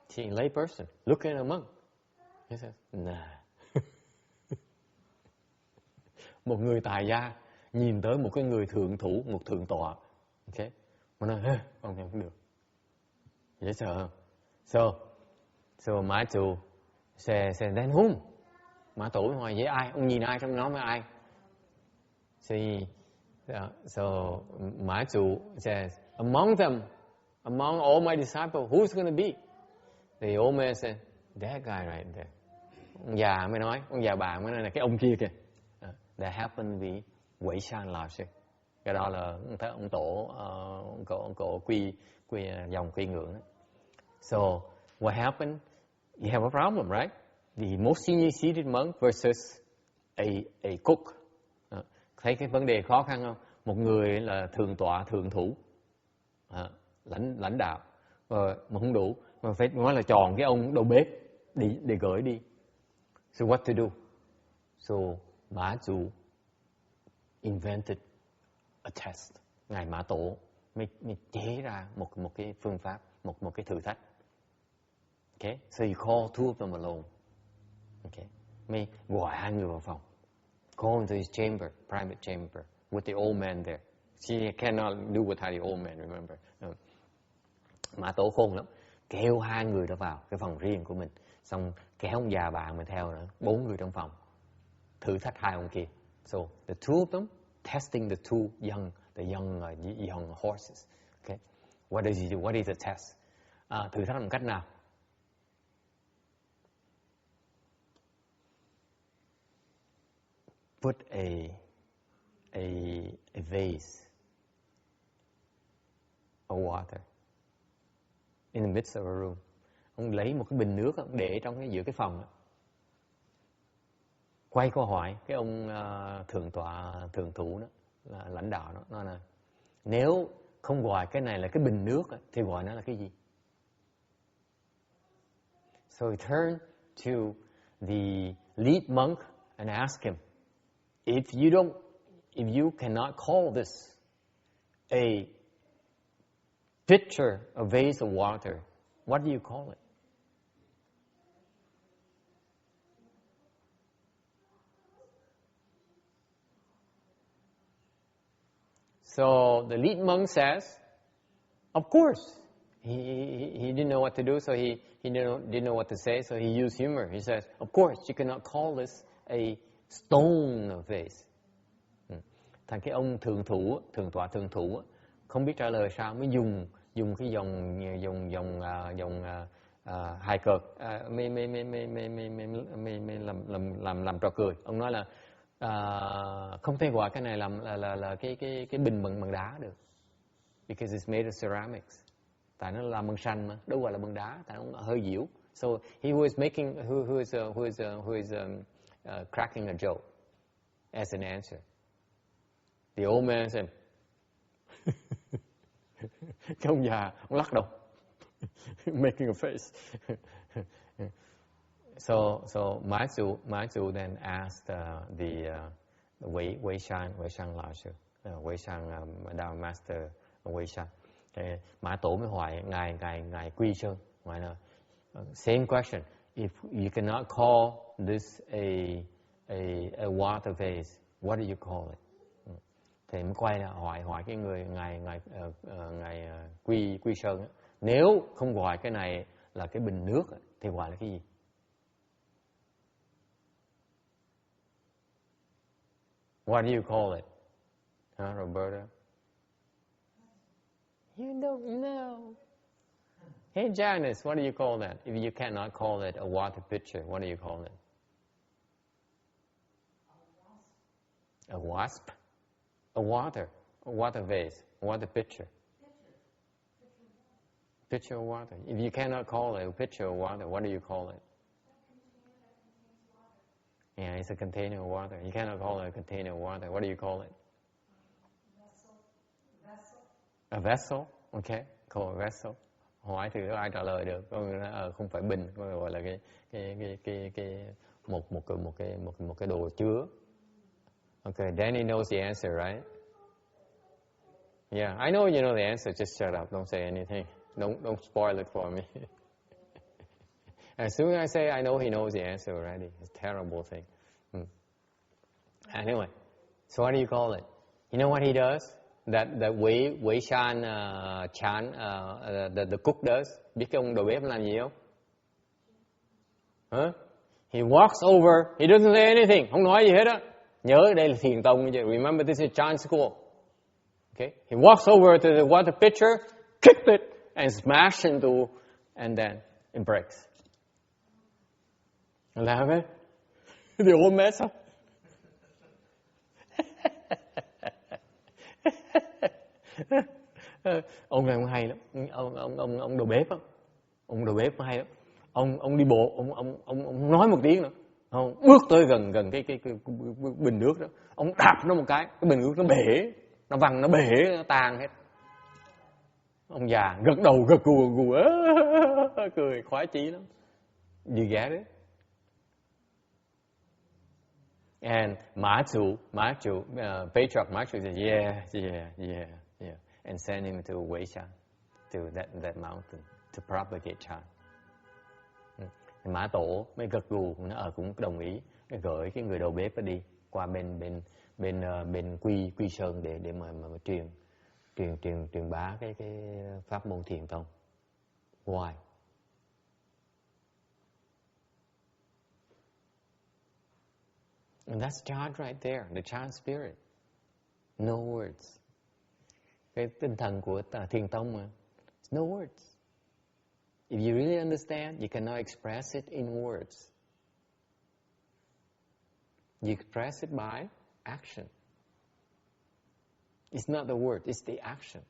S1: She a lay person looking at a monk. He says, nah. Một người tài gia nhìn tới một cái người thượng thủ, một thượng tọa, okay, mà nói ông này không được, dễ sợ không? So Ma Tzu said then whom? Mã Tổ hỏi với ai? Ông nhìn ai trong nó với ai? So Ma Tzu says, among them, among all my disciples, who's going to be? The old man said, that guy right there. Ông già mới nói, ông già bà mới nói là cái ông kia kìa. That happened to be Huệ Shan Lao Sư. Cái đó là ông tổ quy dòng quy ngưỡng. So what happened? You have a problem, right? The most senior seated monk versus a cook, Thấy cái vấn đề khó khăn không? Một người là thượng tọa, thượng thủ, lãnh đạo, mà không đủ, mà phải nói là chọn cái ông đầu bếp để gửi đi. So what to do? So Mã Chủ invented a test. Ngài Mã Tổ mới chế ra một cái phương pháp, một cái thử thách. Okay, so he called two of them alone. Okay, mới gọi hai người vào phòng. Go into his chamber, private chamber, with the old man there. She cannot do without the old man, remember. Mã Tổ khôn lắm. Kêu hai người đó vào cái phòng riêng của mình. Xong kéo ông già bạn mình theo nữa. 4 người trong phòng. Thử thách hai ông kia. So, the two of them testing the young horses. Okay. What does he do? What is the test? Thử thách bằng cách nào? Put a vase of water in the midst of a room. Ông lấy một cái bình nước ông để trong giữa cái phòng. Quay câu hỏi cái ông thượng thủ đó, là lãnh đạo đó, nói là nếu không gọi cái này là cái bình nước thì gọi nó là cái gì? So he turned to the lead monk and asked him, if you cannot call this a pitcher, a vase of water, what do you call it? So the lead monk says, of course. He didn't know what to do, so he didn't know what to say, so he used humor. He says, of course, you cannot call this a stone of vase. Thành cái ông thượng thủ không biết trả lời sao, mới dùng cái dòng hài cợt, mới làm trò cười. Ông nói là không thể gọi cái này là cái bình bằng đá được, because it's made of ceramics. Tại nó làm bằng sanh mà, đâu gọi là bằng đá, tại nó hơi dĩu. So he was making who is cracking a joke as an answer. The old man said, cái ông già, ông lắc đầu, making a face. So Mã Chủ then asked the Wei Shan Lao Sư, Wei Shan Dao Master Wei Shan. Mã Tổ mới hỏi ngài Quy Sơn, hỏi là same question. If you cannot call this a water vase, what do you call it? Thì mới quay lại hỏi cái người ngài Quy Sơn, nếu không gọi cái này là cái bình nước thì gọi là cái gì? What do you call it? Roberta? You don't know. Hey Janice, what do you call that? If you cannot call it a water pitcher, what do you call it? A wasp? A water vase, a water pitcher. Pitcher of water. If you cannot call it a pitcher of water, what do you call it? Yeah, it's a container of water. You cannot call it a container of water. What do you call it? Vessel. A vessel? Okay, call a vessel. Hỏi thì ai trả lời được? Có người nói không phải bình, có người gọi là một cái đồ chứa. Okay, Danny knows the answer, right? Yeah, I know you know the answer. Just shut up. Don't say anything. Don't spoil it for me. As soon as I say I know, he knows the answer already. It's a terrible thing. Anyway, so what do you call it? You know what he does? That Wei Shan Chan, the cook does. Biết cái ông đầu bếp làm gì không? Huh? He walks over. He doesn't say anything. Không nói gì hết á. Nhớ đây là thiền tông. Remember, this is Chan school. Okay? He walks over to the water pitcher, kicked it, and smashed into, and then it breaks. Làm ấy. The old mess up. Ông này ông hay lắm. Ông đầu bếp á. Ông đầu bếp hay lắm. Ông đi bộ, ông nói một tiếng nữa. Ông bước tới gần cái bình nước đó, ông đạp nó một cái bình nước nó bể, nó văng, nó bể, nó tan hết. Ông già gật đầu gật gù cười khoái chí lắm. You get it? And Patriarch Machu said, yeah, and send him to Weishan, to that mountain, to propagate chant. Mã Tổ mới gật gù, nó cũng đồng ý, gửi cái người đầu bếp đó đi qua bên Quy Sơn để mà truyền bá cái pháp môn thiền tông. Why? And that's chant right there, the chant spirit. No words. Cái tinh thần của thiền tông mà. No words. If you really understand, you cannot express it in words. You express it by action. It's not the word, it's the action.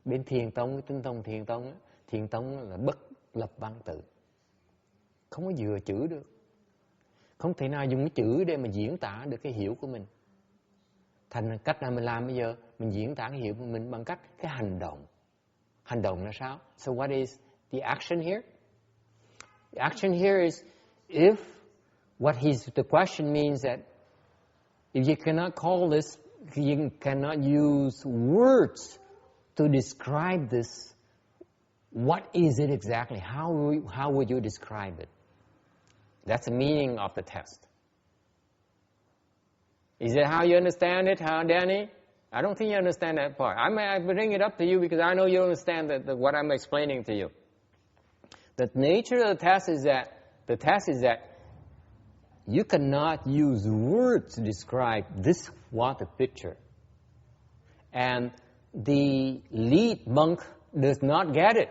S1: Bên thiền tông, cái tinh tông thiền tông là bất lập văn tự. Không có vừa chữ được. Không thể nào dùng cái chữ để mà diễn tả được cái hiểu của mình. Thành cách nào mình làm bây giờ, mình diễn tả cái hiểu của mình bằng cách cái hành động. Hành động là sao? So what is the action here? The action here is if the question means that if you cannot call this, you cannot use words to describe this, what is it exactly? How would you describe it? That's the meaning of the test. Is it how you understand it, Danny? I don't think you understand that part. I bring it up to you because I know you understand what I'm explaining to you. The nature of the test is that you cannot use words to describe this water picture. And the lead monk does not get it.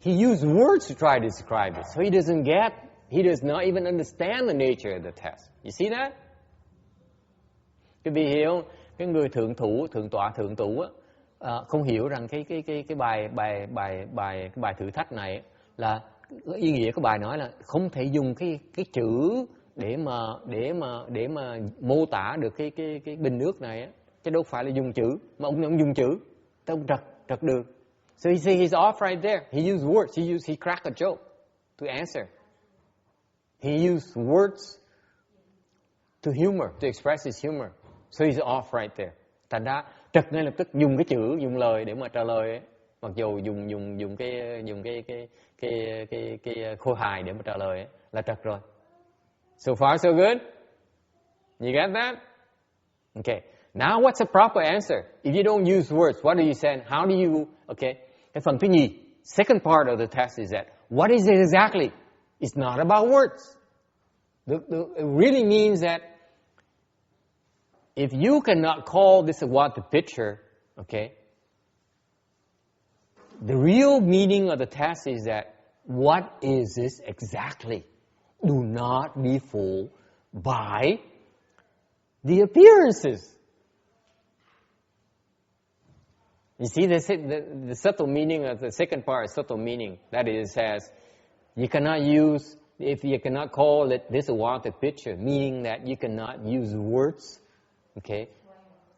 S1: He used words to try to describe it, so he does not even understand the nature of the test. You see that? Quý vị hiểu, cái người thượng tọa không hiểu rằng cái bài thử thách này là ý nghĩa của bài nói là không thể dùng cái chữ để mà mô tả được cái bình nước này, chứ đâu phải là dùng chữ, mà ông dùng chữ, ông trật được. So he says he's off right there. He used words. He cracked a joke to answer. He used words to humor, to express his humor. So he's off right there. Thành ra trật ngay lập tức dùng cái chữ, dùng lời để mà trả lời ấy. Mặc dù dùng cái khôi hài để mà trả lời ấy, là trật rồi. So far so good? You get that? Okay. Now what's the proper answer? If you don't use words, what do you say? How do you, okay? Cái phần thứ nhì, second part of the test is that, what is it exactly? It's not about words. It really means that if you cannot call this a water picture, okay, the real meaning of the test is that, what is this exactly? Do not be fooled by the appearances. You see, the subtle meaning of the second part is subtle meaning. That is, says, you cannot use, if you cannot call it this a water picture, meaning that you cannot use words, okay,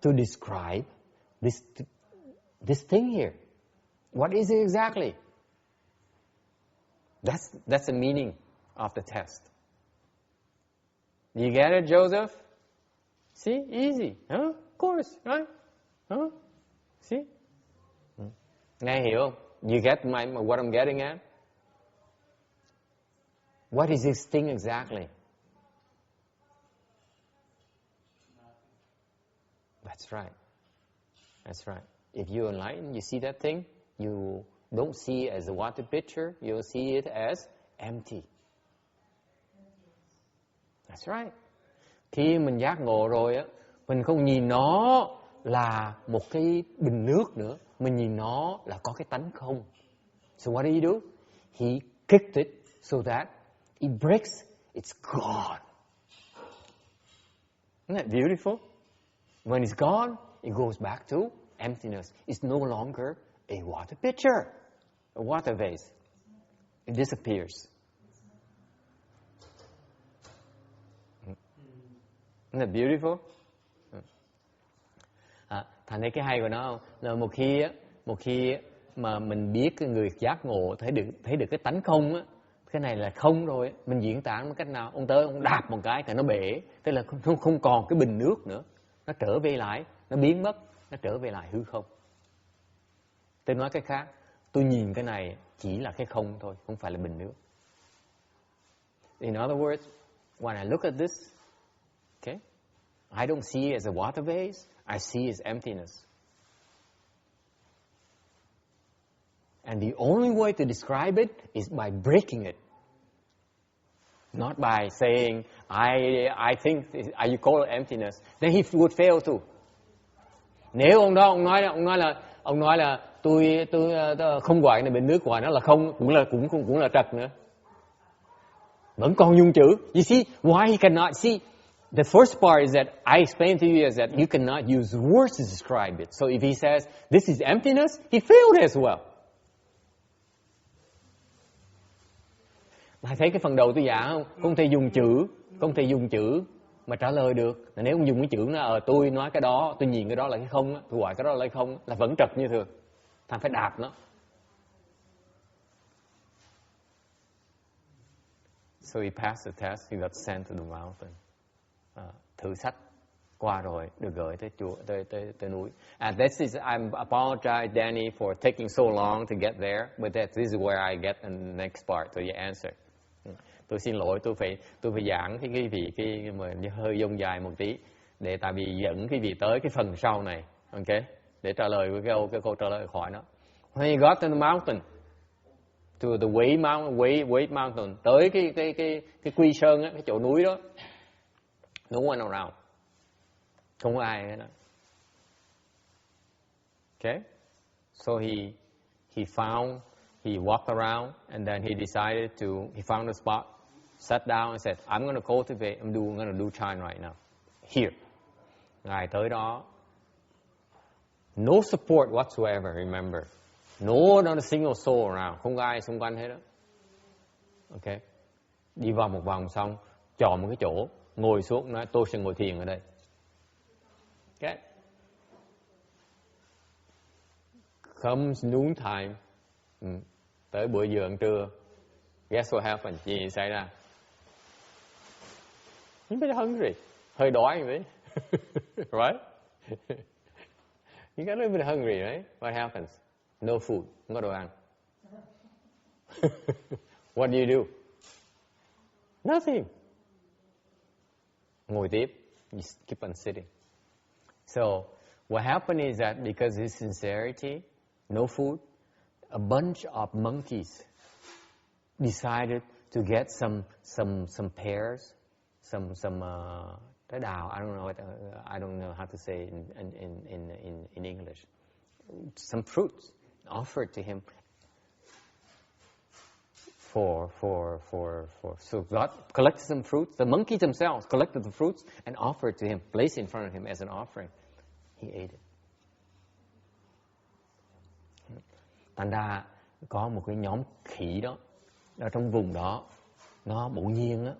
S1: to describe this thing here. What is it exactly? That's the meaning of the test. You get it, Joseph? See, easy, huh? Of course, right? Huh? See? Nghe hiểu không? You get what I'm getting at? What is this thing exactly? That's right. That's right. If you're enlightened, you see that thing, you don't see it as a water picture, you'll see it as empty. That's right. Khi mình giác ngộ rồi á, mình không nhìn nó là một cái bình nước nữa, mình nhìn nó là có cái tánh không. So what do? He kicked it so that it breaks, it's gone. Isn't that beautiful? When it's gone, it goes back to emptiness. It's no longer a water pitcher, a water vase. It disappears. Isn't that beautiful? Thành thấy cái hay của nó không? Là một khi mà mình biết cái người giác ngộ thấy được cái tánh không á, cái này là không rồi, mình diễn tả một cách nào? Ông tới ông đạp một cái nó bể, tức là không còn cái bình nước nữa, nó trở về lại, nó biến mất, nó trở về lại hư không. Tôi nói cách khác, tôi nhìn cái này chỉ là cái không thôi, không phải là bình nước. In other words, when I look at this, okay, I don't see it as a water vase, I see it as emptiness. And the only way to describe it is by breaking it. Not by saying, I think, you call it emptiness. Then he would fail too. Nếu ông nói là tôi không gọi này bình nước, gọi nó là không, cũng là trật nữa. Vẫn còn dùng chữ. You see, why he cannot see? The first part is that I explained to you is that you cannot use words to describe it. So if he says, this is emptiness, he failed as well. Thầy thấy cái phần đầu tôi giảng không? Không thể dùng chữ mà trả lời được. Nếu ông dùng cái chữ nó tôi nói cái đó, tôi nhìn cái đó là cái không, tôi gọi cái đó là cái không, là vẫn trật như thường. Thằng phải đạp nó. So he passed the test, he got sent to the mountain. Thử sách qua rồi, được gửi tới núi. And this is, I apologize, Danny, for taking so long to get there, but this is where I get the next part to your answer. Tôi xin lỗi, tôi phải giảng cái vị mà hơi dông dài một tí, để tại vì dẫn cái vị tới cái phần sau này, ok? Để trả lời cái câu trả lời hỏi nó. When you got to the mountain, to the Weight Mountain, tới cái Quy Sơn á, cái chỗ núi đó, no one around, không có ai hết đó. Okay, so he walked around, and then he found a spot, sat down and said, I'm going to cultivate, I'm going to do Chan right now, here. Ngài tới đó, no support whatsoever, remember, not a single soul around, không có ai xung quanh hết đó. Okay, đi vào một vòng xong, chọn một cái chỗ, ngồi xuống, nói tôi sẽ ngồi thiền ở đây. Okay. Comes noon time, tới bữa giờ ăn trưa, guess what happened? Gì xảy ra? You bit hungry, hơi đói vậy, right? You got a little bit hungry, right? What happens? No food, không có đồ ăn. What do? Nothing. Ngồi tiếp, you keep on sitting. So what happened is that because of his sincerity, no food, a bunch of monkeys decided to get some pears, some trái đào. I don't know how to say in English. Some fruits offered to him so God collected some fruits. The monkeys themselves collected the fruits and offered to him, placed in front of him as an offering. He ate it. Thành ra có một cái nhóm khỉ đó ở trong vùng đó, nó bỗng nhiên á,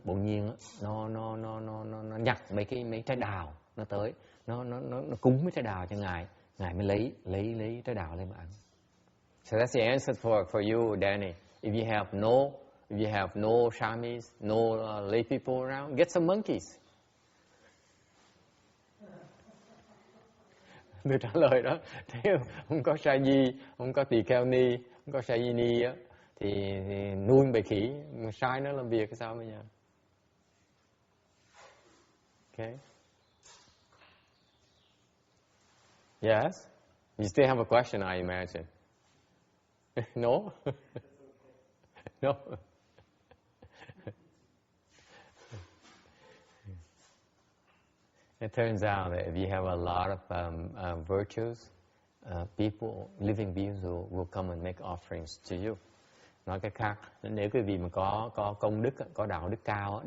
S1: nó nhặt mấy trái đào, nó tới, nó cúng mấy trái đào cho ngài mới lấy trái đào lên mà ăn. So that's the answer for you, Danny. If you have no shamis, no lay people around, get some monkeys. Tôi trả lời đó, nếu không có sa di, không có tỳ kheo ni, không có sa di ni á, thì nuôi bầy khỉ, mà sai nó làm việc cái sao bây giờ? Okay. Yes? You still have a question, I imagine. No? No? It turns out that if you have a lot of virtues, living beings will come and make offerings to you. Nói cách khác, nếu quý vị mà có công đức, có đạo đức cao,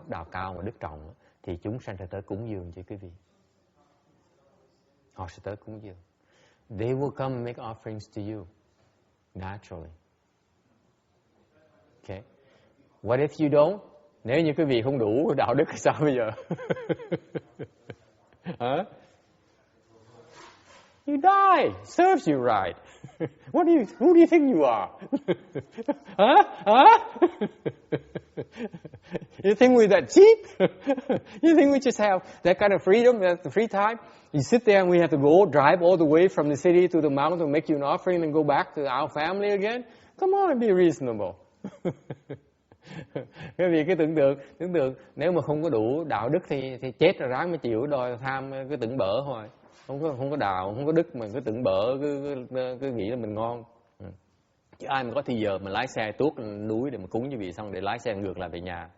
S1: đạo cao và đức trọng, thì chúng sanh sẽ tới cúng dường cho quý vị. Họ sẽ tới cúng dường. They will come and make offerings to you naturally. Okay. What if you don't? Nếu như quý vị không đủ đạo đức thì sao bây giờ? Hả? You die, serves you right. Who do you think you are? Huh? You think we're that cheap? You think we just have that kind of freedom, that free time? You sit there and we have to go drive all the way from the city to the mountain to make you an offering and go back to our family again? Come on and be reasonable. Quý vị cứ tưởng tượng nếu mà không có đủ đạo đức thì chết rồi ráng mới chịu, đòi tham cứ tưởng bở thôi. Không có đạo, không có đức mà cứ tưởng bở, cứ nghĩ là mình ngon. Chứ ai mà có thì giờ mà lái xe tuốt núi để mà cúng như vị xong để lái xe ngược lại về nhà.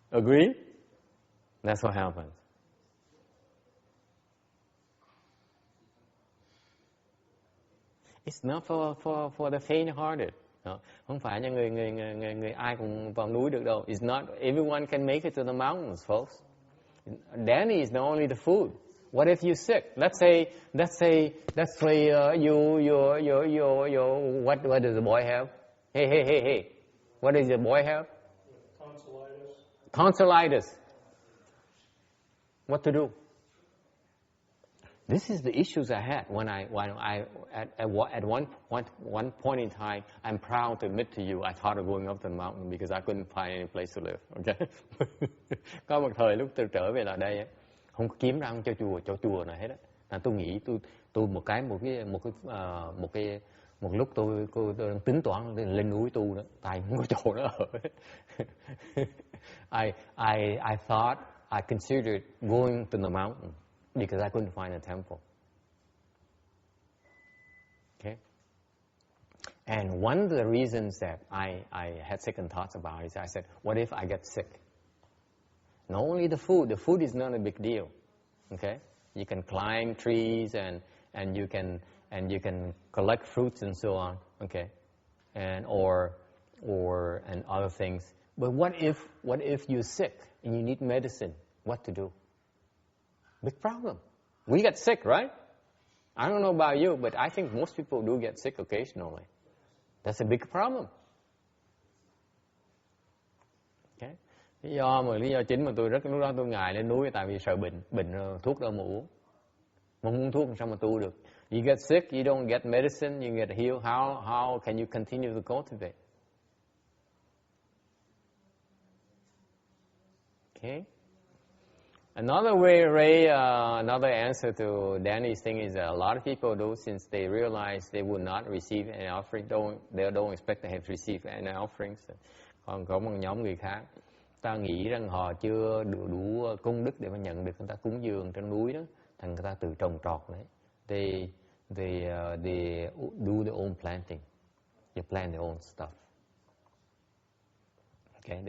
S1: Agree? That's what happens. It's not for the faint-hearted. No. Không phải cho người ai cũng vào núi được đâu. It's not everyone can make it to the mountains, folks. Danny is not only the food. What if you're sick? Let's say what does the boy have? Hey. What does the boy have? Tonsillitis. What to do? This is the issues I had when I at one point in time, I'm proud to admit to you, I thought of going up the mountain because I couldn't find any place to live. Okay? Có một thời lúc tôi trở về lại đây, không kiếm ra cho chùa này hết á. Là tôi nghĩ tôi một lúc tôi đang tính toán lên núi tu đó, tại không có chỗ đó ở. I thought, I considered going to the mountain because I couldn't find a temple. Okay? And one of the reasons that I had second thoughts about it is I said, what if I get sick? Not only the food is not a big deal. Okay? You can climb trees and you can collect fruits and so on. Okay? And or other things. But what if you're sick and you need medicine? What to do? Big problem. We get sick, right? I don't know about you, but I think most people do get sick occasionally. That's a big problem. Okay? Lý do chính mà lúc đó tôi ngại lên núi tại vì sợ bệnh thuốc đâu mà uống. Mà không uống thuốc sao mà tu được? You get sick, you don't get medicine, you get healed. How can you continue to cultivate? Okay. Another way, Ray, another answer to Danny's thing is that a lot of people do, since they realize they will not receive an offering, they don't expect to have received an offering. Còn có một nhóm người khác, ta nghĩ rằng họ chưa đủ công đức để mà nhận được người ta cúng dường trên núi đó, thành người ta tự trồng trọt đấy. They do their own planting. They plant their own stuff. Okay,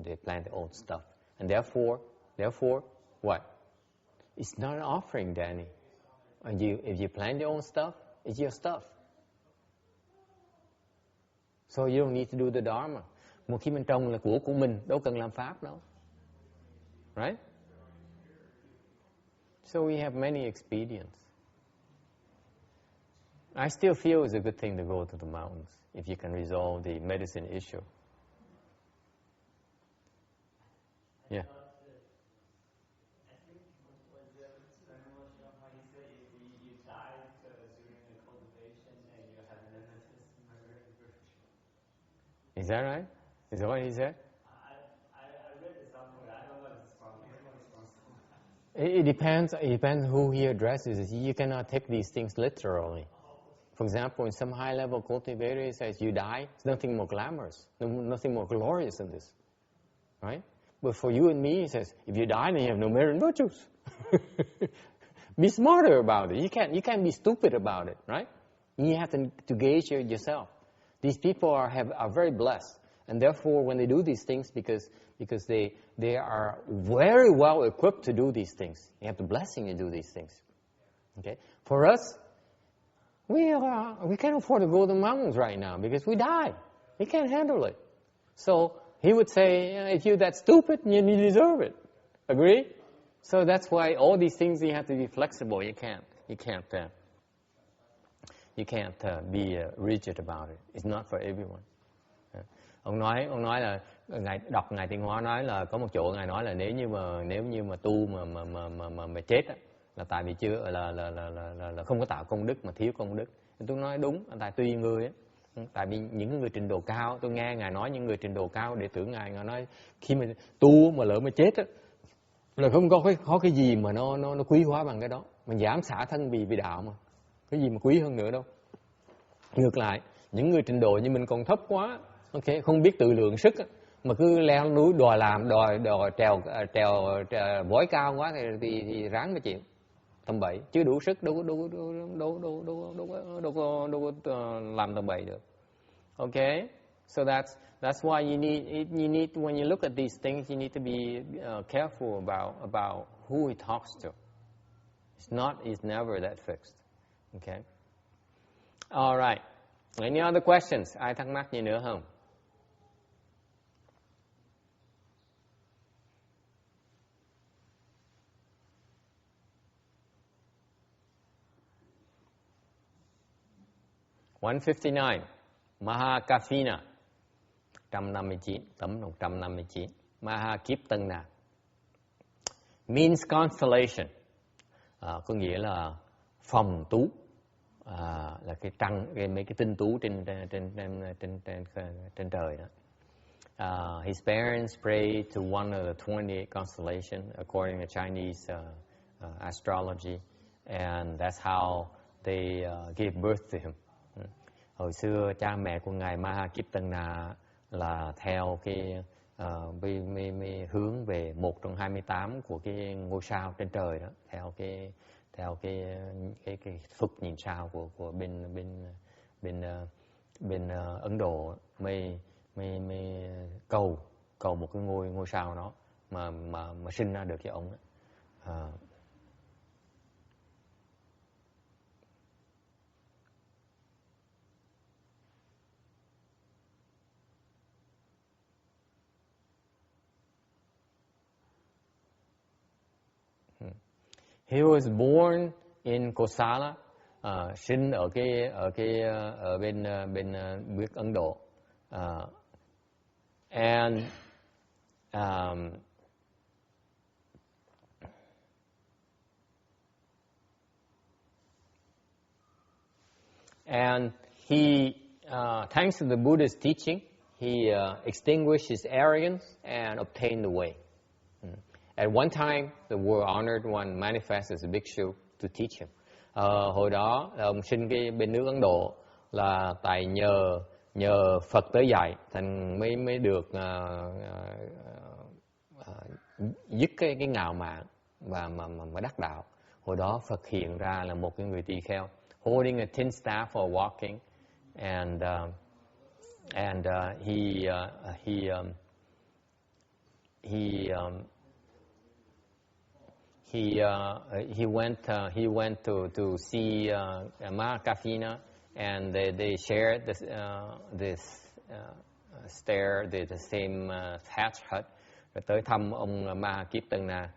S1: they plant their own stuff, and therefore, what? It's not an offering, Danny. And if you plant your own stuff, it's your stuff. So you don't need to do the Dharma. Một khi mình trồng là của mình, đâu cần làm pháp đâu. Right? So we have many expedients. I still feel it's a good thing to go to the mountains if you can resolve the medicine issue. Yeah. Is that right? Is that what he said?
S2: I read it somewhere. I don't know if it's from.
S1: It depends who he addresses. You cannot take these things literally. For example, in some high-level cultivator, he says, you die, there's nothing more glamorous, nothing more glorious than this. Right? But for you and me, he says, if you die, then you have no merit and virtues. Be smarter about it. You can't be stupid about it, right? You have to gauge it yourself. These people are very blessed, and therefore, when they do these things, because they are very well equipped to do these things, they have the blessing to do these things. Okay, for us, we can't afford to go to the mountains right now because we die. We can't handle it. So he would say, if you're that stupid, you deserve it. Agree? So that's why all these things you have to be flexible. You can't be rigid about it. It's not for everyone. Ông nói là ngài đọc ngài Tiến Hóa nói là có một chỗ ngài nói là nếu như mà tu mà chết á, là tại vì chưa là không có tạo công đức mà thiếu công đức. Tôi nói đúng, tại tùy người á. Tại vì những người trình độ cao, tôi nghe ngài nói những người trình độ cao đệ tử ngài nói khi mà tu mà lỡ mà chết á, là không có cái gì mà nó quý hóa bằng cái đó. Mình giảm xả thân vì đạo mà, cái gì mà quý hơn nữa đâu. Ngược lại, những người trình độ như mình còn thấp quá, ok, không biết tự lượng sức á, mà cứ leo núi đòi trèo vói cao quá thì ráng mà chịu. Tầm bậy chứ đủ sức đâu có làm tầm bậy được. Okay, so that's why you need when you look at these things, you need to be careful about who he talks to. It's never that fixed. Okay. All right. Any other questions? Ai thắc mắc gì nữa không? (159) Mahakafina 159, tấm 159. Mahakiptana means constellation, có nghĩa là phòng tú, là cái trăng, mấy cái tinh tú trên trời đó. His parents prayed to one of the 28 constellations according to Chinese astrology, and that's how they gave birth to him. Hồi xưa cha mẹ của ngài Mahakiptana là theo cái hướng về một trong 28 của cái ngôi sao trên trời đó, theo cái thuật nhìn sao của bên Ấn Độ mới cầu một cái ngôi sao đó mà sinh ra được cái ông đó. He was born in Kosala, sinh ở bên nước Ấn Độ, and he, thanks to the Buddha's teaching, he extinguished his arrogance and obtained the way. At one time, the world honored one manifest as a bhikshu to teach him. Hồi đó, ông sinh cái bên nước Ấn Độ là tại nhờ Phật tới dạy, thành mới được dứt cái ngạo mạn và mà đắc đạo. Hồi đó Phật hiện ra là một cái người tỳ kheo, holding a tin staff for walking, and he went to see Mahakafina, and they shared this stair, the same thatch hut. Rồi tới thăm ông Mahakiptana,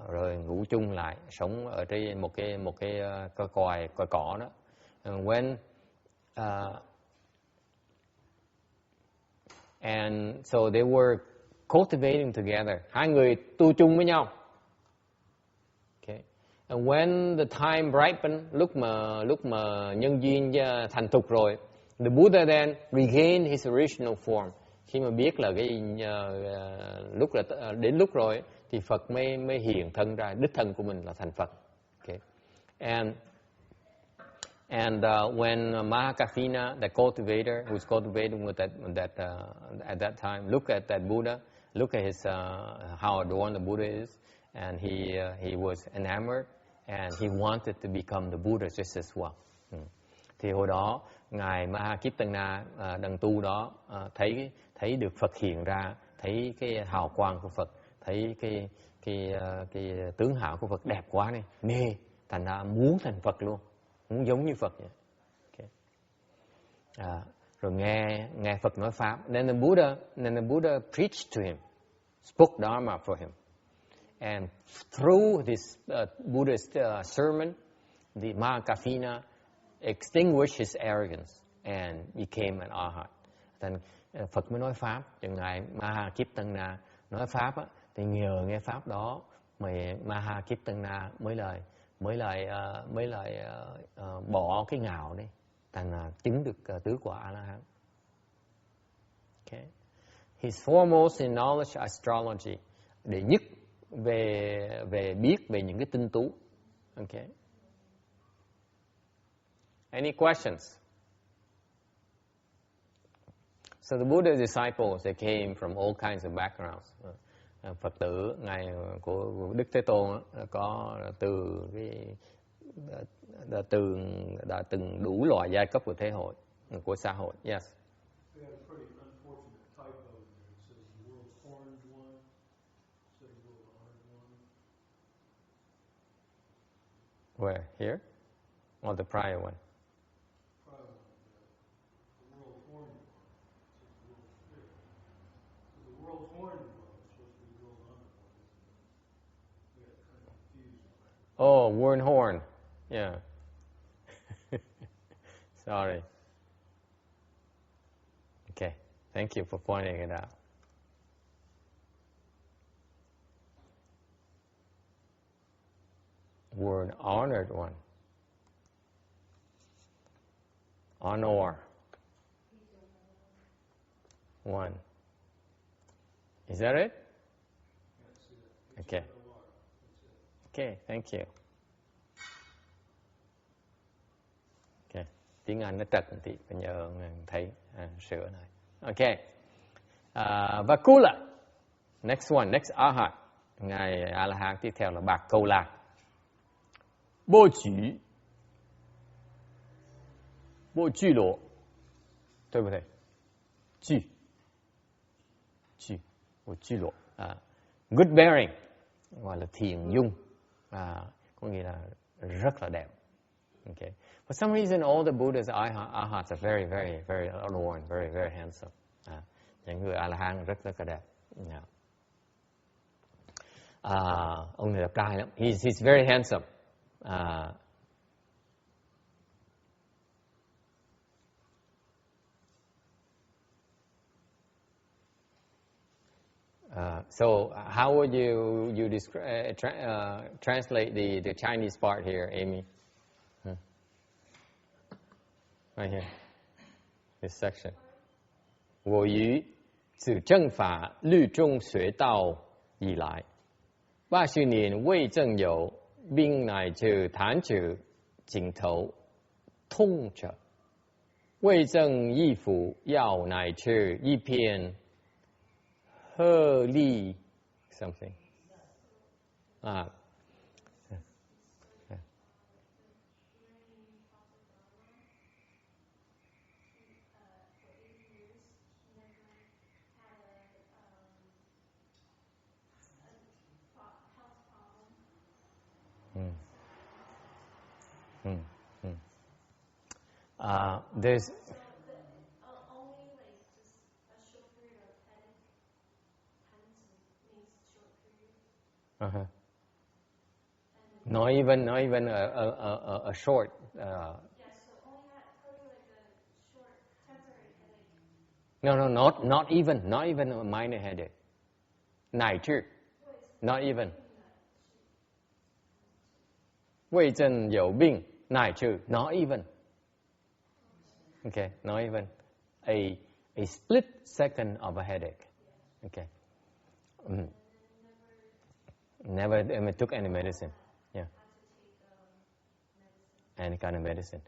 S1: rồi ngủ chung lại, sống ở trên một cái còi cỏ đó. And so they were cultivating together. Hai người tu chung với nhau. And when the time ripened, lúc mà nhân duyên thành thục rồi, the Buddha then regained his original form. Khi mà biết là đến lúc rồi thì Phật mới hiện thân ra, đích thân của mình là thành Phật. Okay. And when Mahakafina, the cultivator who was cultivating at that time, look at that Buddha, look at his how adorned the Buddha is, and he was enamored, and he wanted to become the Buddha just as well. Thì hồi đó ngài Mahakiptana đấng tu đó thấy được Phật hiện ra, thấy cái hào quang của Phật, thấy cái tướng hảo của Phật đẹp quá này, mê, thành ra muốn thành Phật luôn, muốn giống như Phật vậy. Okay. Rồi nghe Phật nói pháp, then the Buddha preached to him, spoke Dharma for him. And through this Buddhist sermon, the Mahakafina extinguished his arrogance and became an arhat. Thành Phật mới nói pháp. Chừng ngài Mahakirtana nói pháp á, thì nhờ nghe pháp đó mà Mahakirtana mới lại bỏ cái ngạo đi, thành là chứng được tứ quả A La Hán. Okay. He's foremost in knowledge astrology, đệ nhất về biết về những cái tinh tú. Okay. Any questions? So the Buddha's disciples, they came from all kinds of backgrounds. Phật tử ngày của Đức Thế Tôn có từ đã từng đủ loại giai cấp của thế hội, của xã hội. Yes. Where? Here? Or the prior one? Oh, word horn. Yeah. Sorry. Okay. Thank you for pointing it out. Word honored one. Honor. One. Is that it? Okay. Okay, thank you. Okay. Tiếng Anh nó trật thì phải nhờ thầy sửa này. Okay. Vakula. Next one, next Arhat. Ngài A-la-hán tiếp theo là Bạc Câu La. Bố chữ. Bố chữ lộ. Đúng không thầy? Chữ. Chữ. Bố chữ lộ. Good bearing. Gọi là thiền dung. Có nghĩa là rất là đẹp. Okay. For some reason, all the Buddhas, Arhats are very, very, very adorned, very, very handsome. Những người A-la-hán rất là đẹp. Yeah. Ông này đẹp trai lắm. He's very handsome. So how would you translate the Chinese part here, Amy? Right here, this section. 我于此正法律中学道以来，80年未曾有病乃至弹指尽头痛者，未曾一服药乃至一片鹤立 something. There's
S3: only like just a short period of headache. Means short period.
S1: Not even a short.
S3: Yeah, so only like a short temporary headache.
S1: No, not even a minor headache. Nải trừ. Not even. 未曾有病乃至 not even. Okay, not even a split second of a headache. Okay. Never took any medicine. Yeah. Any kind of medicine.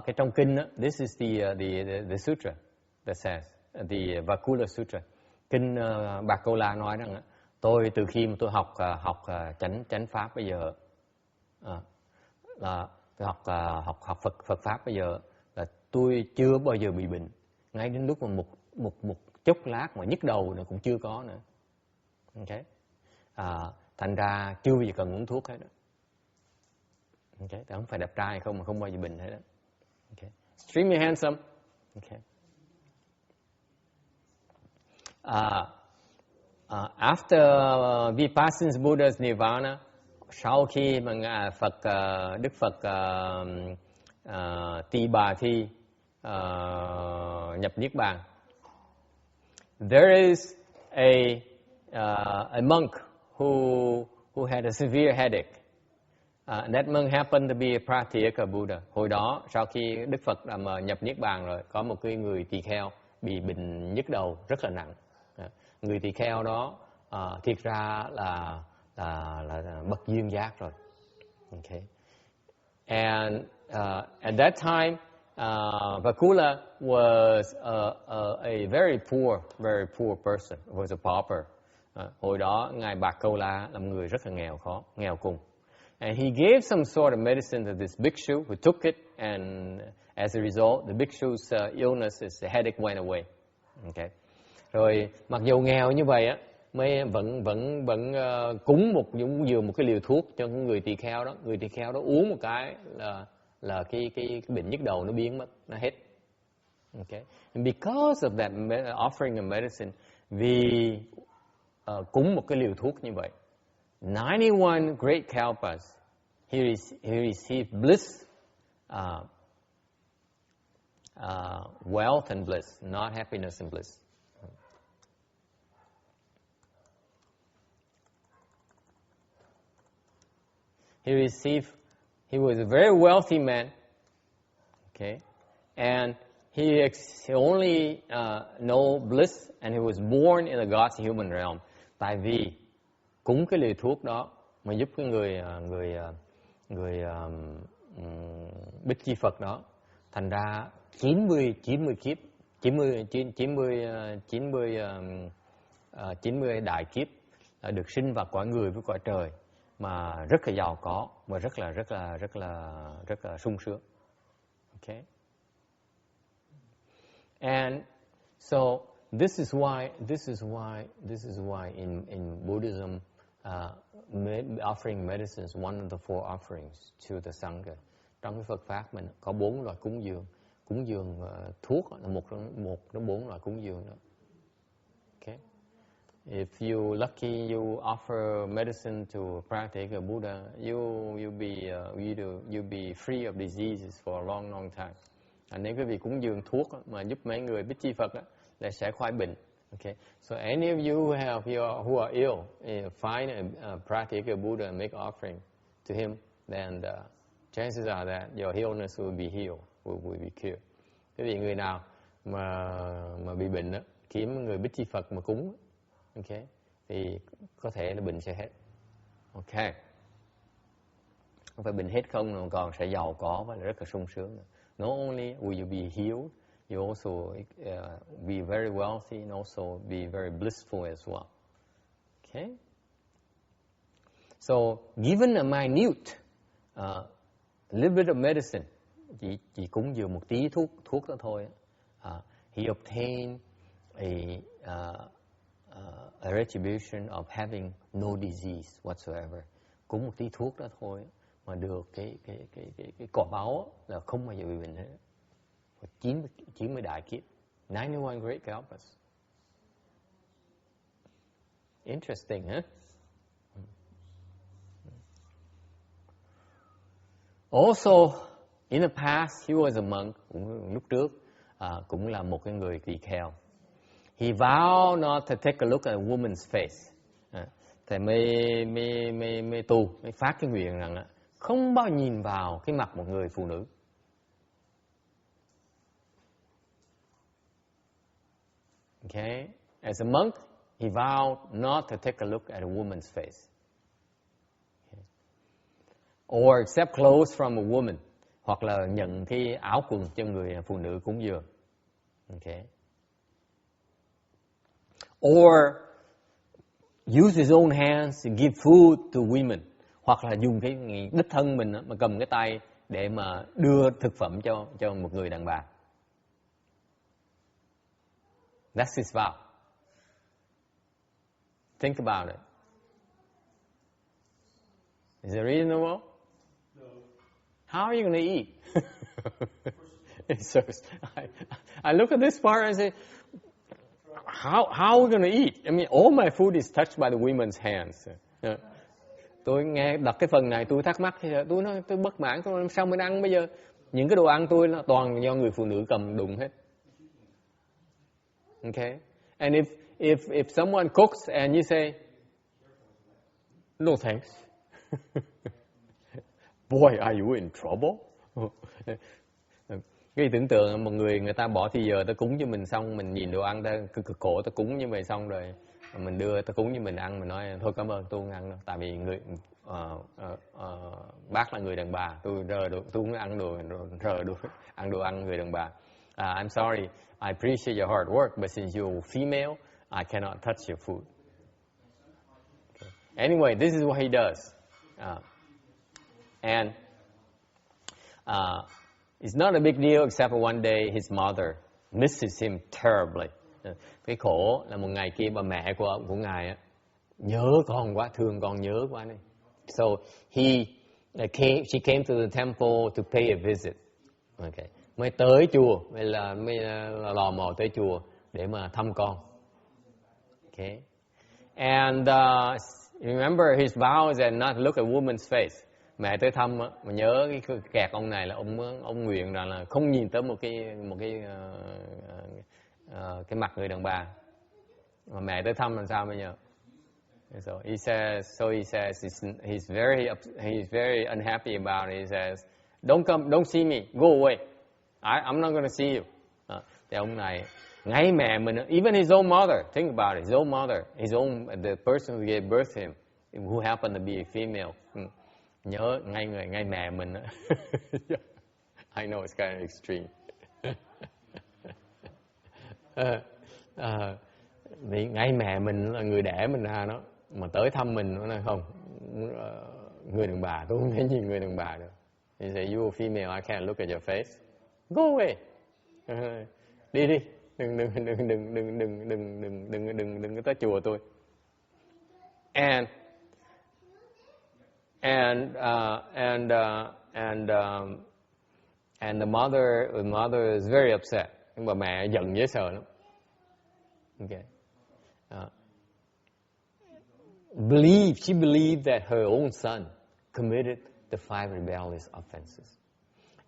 S1: Cái trong kinh đó, this is the sutra that says the Vakula Sutra. Kinh Bạc Câu La nói rằng tôi từ khi mà tôi học chánh pháp bây giờ là tôi học Phật pháp bây giờ là tôi chưa bao giờ bị bệnh, ngay đến lúc mà một chốc lát mà nhức đầu nữa cũng chưa có nữa. Okay. Thành ra chưa bao giờ cần uống thuốc hết đó. Okay. Không phải đẹp trai không mà không bao giờ bệnh hết đó. Okay. Extremely handsome. Okay. After Vipassana Buddha's Nirvana, sau khi mà Đức Phật Tỳ Bà Thi nhập Niết Bàn, there is a monk who had a severe headache. That monk happened to be a Pratyeka Buddha. Hồi đó, sau khi Đức Phật đã nhập Niết Bàn rồi, có một cái người tỳ kheo bị bệnh nhức đầu rất là nặng. Người tỳ kheo đó thiệt ra là bậc duyên giác rồi. Okay. And at that time, Vakula was a very poor person, was a pauper. Hồi đó, Ngài Bạc Câu La là một người rất là nghèo cùng. And he gave some sort of medicine to this bhikshu who took it, and as a result, the bhikshu's illness, the headache went away. Okay. Rồi mặc dù nghèo như vậy á, mới vẫn cúng một cái liều thuốc cho người tỳ kheo đó. Người tỳ kheo đó uống một cái là cái bệnh nhức đầu nó biến mất, nó hết. Okay. And because of that offering of medicine, vì cúng một cái liều thuốc như vậy, 91 great kalpas, he received bliss, wealth and bliss, not happiness and bliss. He was a very wealthy man, okay, and he only know bliss, and he was born in the God's human realm. Tại vì cúng cái liều thuốc đó mà giúp cái người Bích Chi Phật đó, thành ra 90 đại kiếp được sinh vào cõi người với cõi trời, mà rất là giàu có và rất là sung sướng. Okay. And so this is why in Buddhism, offering medicine is one of the four offerings to the Sangha. Trong cái Phật pháp mình có 4 loại cúng dường thuốc là một trong 4 loại cúng dường đó. Okay. If you lucky, you offer medicine to Pratyeka Buddha, you'll be free of diseases for a long time. Nếu quý vị cúng dường thuốc mà giúp mấy người Bích Chi Phật là sẽ khỏi bệnh. Okay. So any of you who are ill, find a Pratyeka Buddha and make offering to him, then chances are that your illness will be healed, will be cured. Quý vị người nào mà bị bệnh đó, kiếm người Bích Chi Phật mà cúng, okay, thì có thể là bệnh sẽ hết. Okay. Không phải bệnh hết không, mà còn sẽ giàu có và rất là sung sướng. Not only will you be healed, you also be very wealthy and also be very blissful as well. Okay. So, given a minute, little bit of medicine, chỉ cúng dường một tí thuốc đó thôi, he obtained a retribution of having no disease whatsoever. Cúng một tí thuốc đó thôi mà được cái quả báo là không bao giờ bị bệnh hết. 90 đại kiếp, 91 great kalpas. Interesting, huh? Also, in the past, he was a monk. Lúc trước cũng là một cái người tỳ kheo. He vowed not to take a look at a woman's face. Thầy mới phát cái nguyện rằng không bao nhìn vào cái mặt một người phụ nữ. Okay, as a monk, he vowed not to take a look at a woman's face, okay, or accept clothes from a woman, hoặc là nhận cái áo quần cho người phụ nữ cúng dường. Okay, or use his own hands to give food to women, hoặc là dùng cái đích thân mình mà cầm cái tay để mà đưa thực phẩm cho một người đàn bà. That's his vow. Think about it. Is it reasonable?
S4: No.
S1: How are you going to eat? I look at this part and say, how are we going to eat? I mean, all my food is touched by the women's hands. Tôi nghe đặt cái phần này tôi thắc mắc, tôi bất mãn, tôi làm sao mình ăn bây giờ? Những cái đồ ăn tôi là toàn do người phụ nữ cầm đụng hết. Okay, And if someone cooks and you say, no thanks. Boy, are you in trouble? Cái tưởng tượng một người ta bỏ thì giờ ta cúng cho mình xong, mình nhìn đồ ăn ta cực khổ, ta cúng như vậy xong rồi mình đưa ta cúng cho mình ăn, mình nói thôi cảm ơn, tôi không ăn đâu, tại vì bác là người đàn bà, tôi không ăn đồ ăn đồ ăn người đàn bà. I'm sorry, I appreciate your hard work, but since you're female, I cannot touch your food. Okay. Anyway, this is what he does, and it's not a big deal except for one day his mother misses him terribly. Cái khổ là một ngày kia bà mẹ của ngài á, nhớ con quá, thương con nhớ quá này. So she came to the temple to pay a visit. Okay. Mới tới chùa, mới lò mò tới chùa để mà thăm con. Okay. And remember his vow is that not look at woman's face. Mẹ tới thăm á, mà nhớ cái kẹt ông này là ông nguyện rằng là không nhìn tới một cái mặt người đàn bà. Mà mẹ tới thăm làm sao bây giờ? So he says he's very unhappy about it. He says, don't see me, go away. I'm not going to see you. Thì ông này ngay mẹ mình, even his own mother, think about it, his own mother, the person who gave birth to him, who happened to be a female. Nhớ ngay mẹ mình. I know it's kind of extreme. Vì ngay mẹ mình là người đẻ mình ra đó, mà tới thăm mình nó nói không, người đàn bà, tôi không thể nhìn người đàn bà được. He say, you are female, I can't look at your face. Go away. Đi, đừng có tới chùa tôi. And the mother is very upset. Nhưng mà mẹ giận dễ sợ lắm. Okay. She believed that her own son committed the 5 rebellious offenses.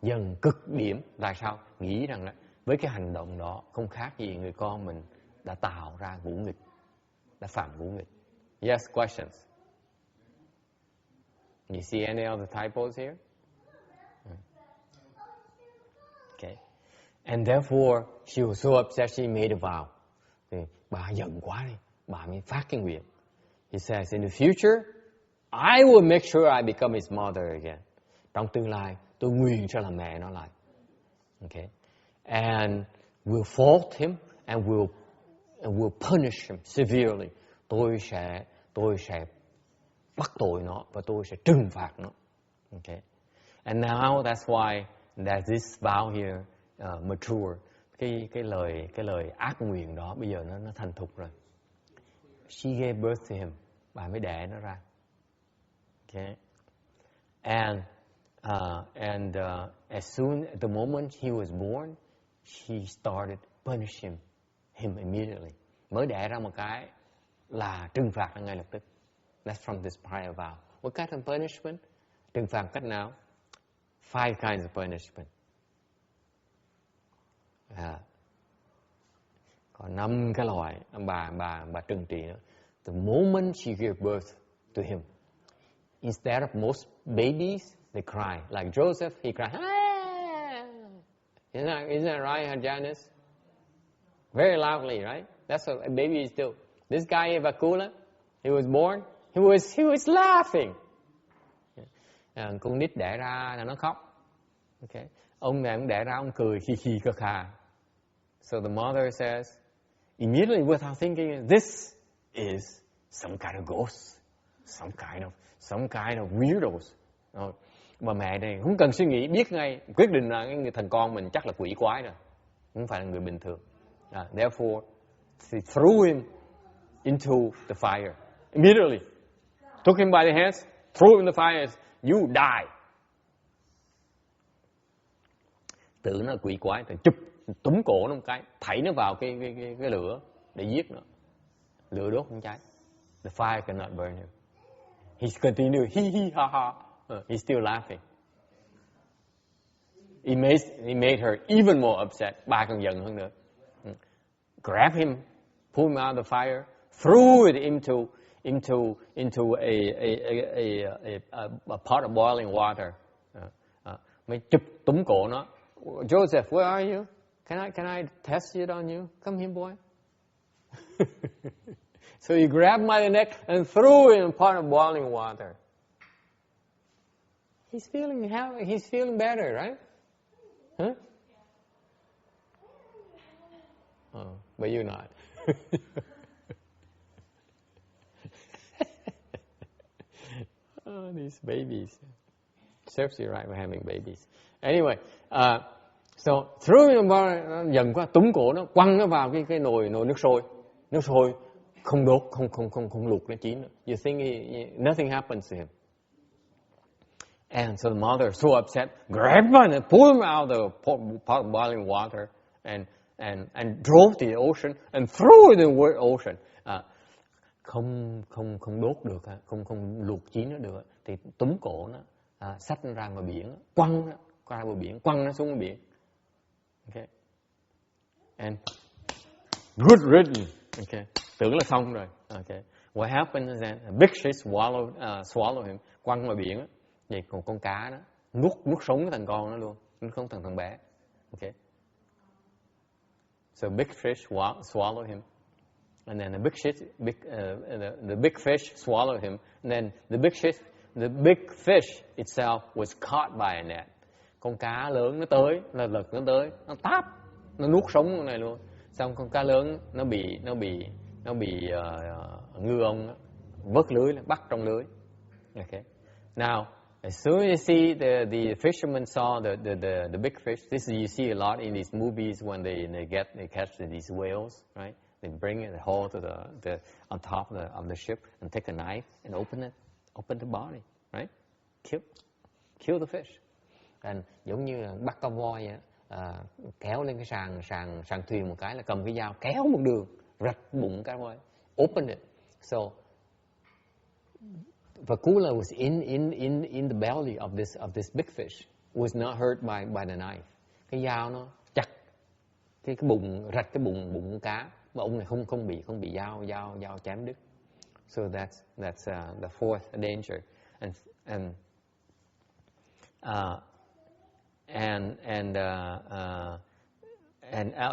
S1: Dần cực điểm. Tại sao? Nghĩ rằng là với cái hành động đó không khác gì người con mình đã tạo ra ngũ nghịch, đã phạm ngũ nghịch. Yes, questions. You see any other typos here? Okay. And therefore, she was so upset she made a vow. Thì bà giận quá đi, bà mới phát cái nguyện. He says, in the future, I will make sure I become his mother again. Trong tương lai, tôi nguyện sẽ làm mẹ nó lại. Okay. And we'll fault him and we'll punish him severely. Tôi sẽ bắt tội nó và tôi sẽ trừng phạt nó. Okay. And now that's why that this vow here mature. Cái lời ác nguyện đó bây giờ nó thành thục rồi. She gave birth to him. Bà mới đẻ nó ra. Okay. And as soon at the moment he was born, she started punishing him immediately. Mới đẻ ra một cái là trừng phạt ngay lập tức. That's from this prior vow. What kind of punishment? Trừng phạt cách nào? 5 kinds of punishment. Còn 5 cái loại bà trừng trị nữa. The moment she gave birth to him, instead of most babies, they cry. Like Joseph, he cried. Ah! Isn't that right, Janice? Very loudly, right? That's what a baby is do. This guy Vakula, he was born. He was laughing. Con nít đẻ ra là nó khóc. Okay. Ông này cũng đẻ ra ông cười khi khà khà. So the mother says, immediately without thinking, this is some kind of ghost, some kind of weirdos. Bà mẹ này không cần suy nghĩ, biết ngay, quyết định là cái người thằng con mình chắc là quỷ quái rồi, không phải là người bình thường. Therefore, she threw him into the fire immediately. Took him by the hands, threw him in the fire. You die. Tự nó là quỷ quái, thì túm cổ nó một cái, thảy nó vào cái lửa để giết nó. Lửa đốt không cháy. The fire cannot burn him. He continued, he ha ha. He's still laughing. He made her even more upset. Bà còn giận hơn nữa. Grab him pull him out of the fire, threw it into a pot of boiling water. Mới chụp túm cổ nó. Joseph, where are you? Can I test it on you? Come here, boy. So he grabbed him by the neck and threw it in a pot of boiling water. He's feeling better, right? Huh? Oh, but you're not. Oh, these babies. Serves you right for having babies. Anyway, so threw him vào, giận quá, túm cổ nó, quăng nó vào cái nồi nước sôi, không đốt, không luộc nó chín. You think nothing happens to him. And so the mother, so upset, grabbed him and pulled him out of the pot of boiling water and drove to the ocean and threw it in the ocean. Không đốt được, không luộc chín nó được, thì túm cổ nó, xách nó ra ngoài biển, quăng nó ra bờ biển, quăng nó xuống ngoài biển. Okay. And good ridden. Okay. Tưởng là xong rồi. Okay. What happened is that a big fish swallowed him, quăng ngoài biển. Vậy còn con cá đó nuốt sống cái thằng con nó luôn, nuốt sống thằng bé. Okay. So big fish swallowed him, and then the big fish swallowed him, and then the big fish itself was caught by a net. Con cá lớn nó tới, nó tới, nó táp, nó nuốt sống con này luôn. Xong con cá lớn nó bị ngư ông vớt lưới, bắt trong lưới. Okay. Now, as soon as you see the fishermen saw the big fish, this is, you see a lot in these movies when they catch these whales, right? They bring it, they haul to the on top of the ship and take a knife and open the body, right? Kill the fish. And giống như là bắt con voi vậy, kéo lên cái sàn thuyền một cái là cầm cái dao kéo một đường rạch bụng cá voi, open it. So Vakula was in the belly of this big fish, was not hurt by the knife. Cái dao nó chặt cái bụng, rạch cái bụng cá, mà ông này không bị dao chém đứt. So that's the fourth danger,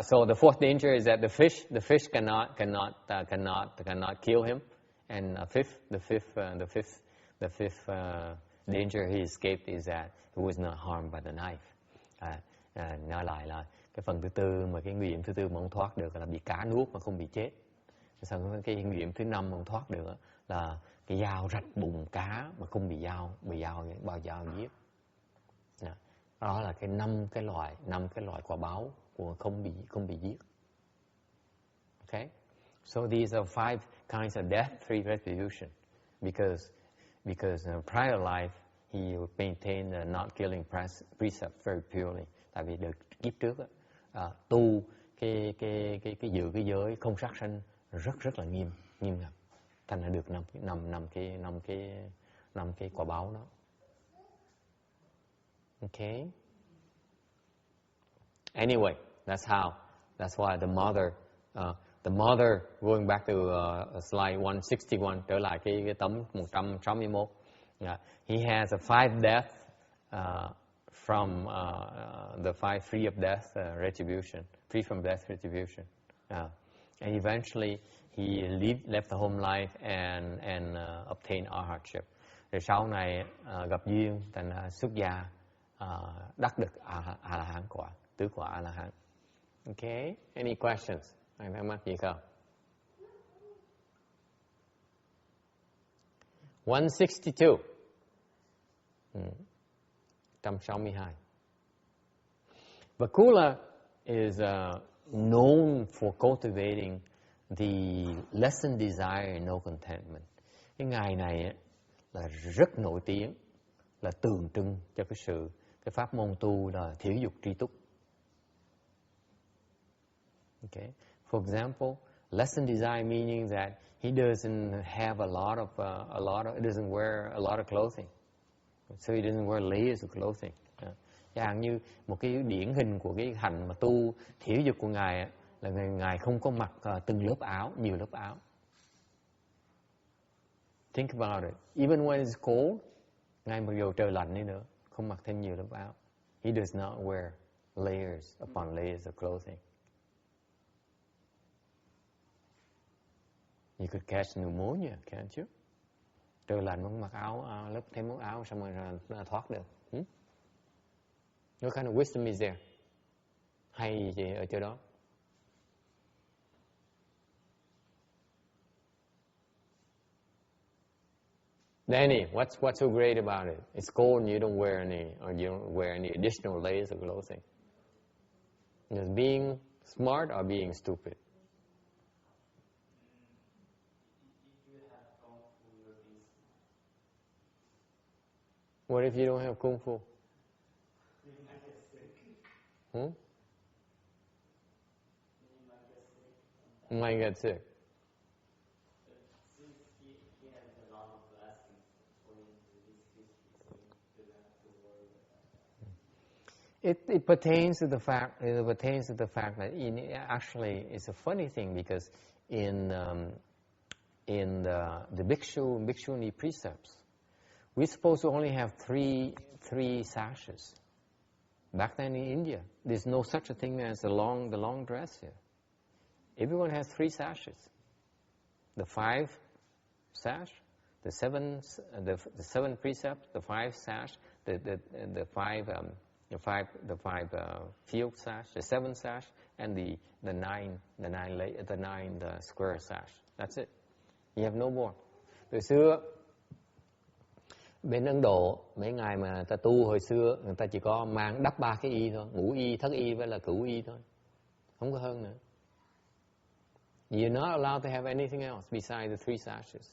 S1: so the fourth danger is that the fish cannot kill him, and the fifth danger he escaped is that he was not harmed by the knife. Nói lại là cái phần thứ tư mà cái nguy hiểm thứ tư mà ông thoát được là bị cá nuốt mà không bị chết. Xong cái nguy hiểm thứ năm mà ông thoát được là cái dao rạch bụng cá mà không bị dao giết. Đó là cái năm cái loại quả báo của không bị giết. Okay? So these are 5 kinds of death-free retribution, because in a prior life he maintained the not killing precept very purely. Tại vì được kiếp trước tu cái giữ cái giới không sát sanh rất là nghiêm ngặt, thành là được năm cái quả báo đó. Okay. Anyway, that's why the mother, going back to slide 161, trở lại cái tấm 161. He has a 5 death from the 5 free of death retribution, free from death retribution. And eventually he left the home life and obtained arhatship. Rồi sau này gặp duyên thành xuất gia, đắc được A La Hán quả, tứ quả A La Hán. Okay, any questions? Ai thắc mắc gì không? 162. 162. Vakula is known for cultivating the lessened desire and no contentment. Cái ngày này là rất nổi tiếng, là tượng trưng cho cái pháp môn tu là thiểu dục tri túc. Okay. For example, lessened desire meaning that he doesn't have he doesn't wear a lot of clothing, so he doesn't wear layers of clothing. Chẳng như một cái điển hình của cái hành mà tu thiểu dục của ngài là Ngài không có mặc từng lớp áo, nhiều lớp áo. Think about it. Even when it's cold, Ngài mặc dù trời lạnh đi nữa, không mặc thêm nhiều lớp áo. He does not wear layers upon layers of clothing. You could catch pneumonia, can't you? Trời lạnh mà mặc áo, lớp thêm một áo xong rồi là thoát được. What kind of wisdom is there? Hay gì ở chỗ đó? Danny, what's so great about it? It's cold and you don't wear any additional layers of clothing. Is being smart or being stupid? What if you don't have kung fu? You might get sick. It pertains to the fact. It pertains to the fact that actually it's a funny thing because in the bhikshuni precepts, we're supposed to only have three sashes. Back then in India, there's no such a thing as the long dress here. Everyone has 3 sashes: the 5 sash, the 7 precepts, the 5 sash, the 5 field sash, the 7 sash, and the 9 square sash. That's it. You have no more. Từ xưa bên Ấn Độ, mấy ngài mà ta tu hồi xưa, người ta chỉ có mang đắp 3 cái y thôi, ngũ y, thất y với là cửu y thôi, không có hơn nữa. You're not allowed to have anything else besides the 3 sashes.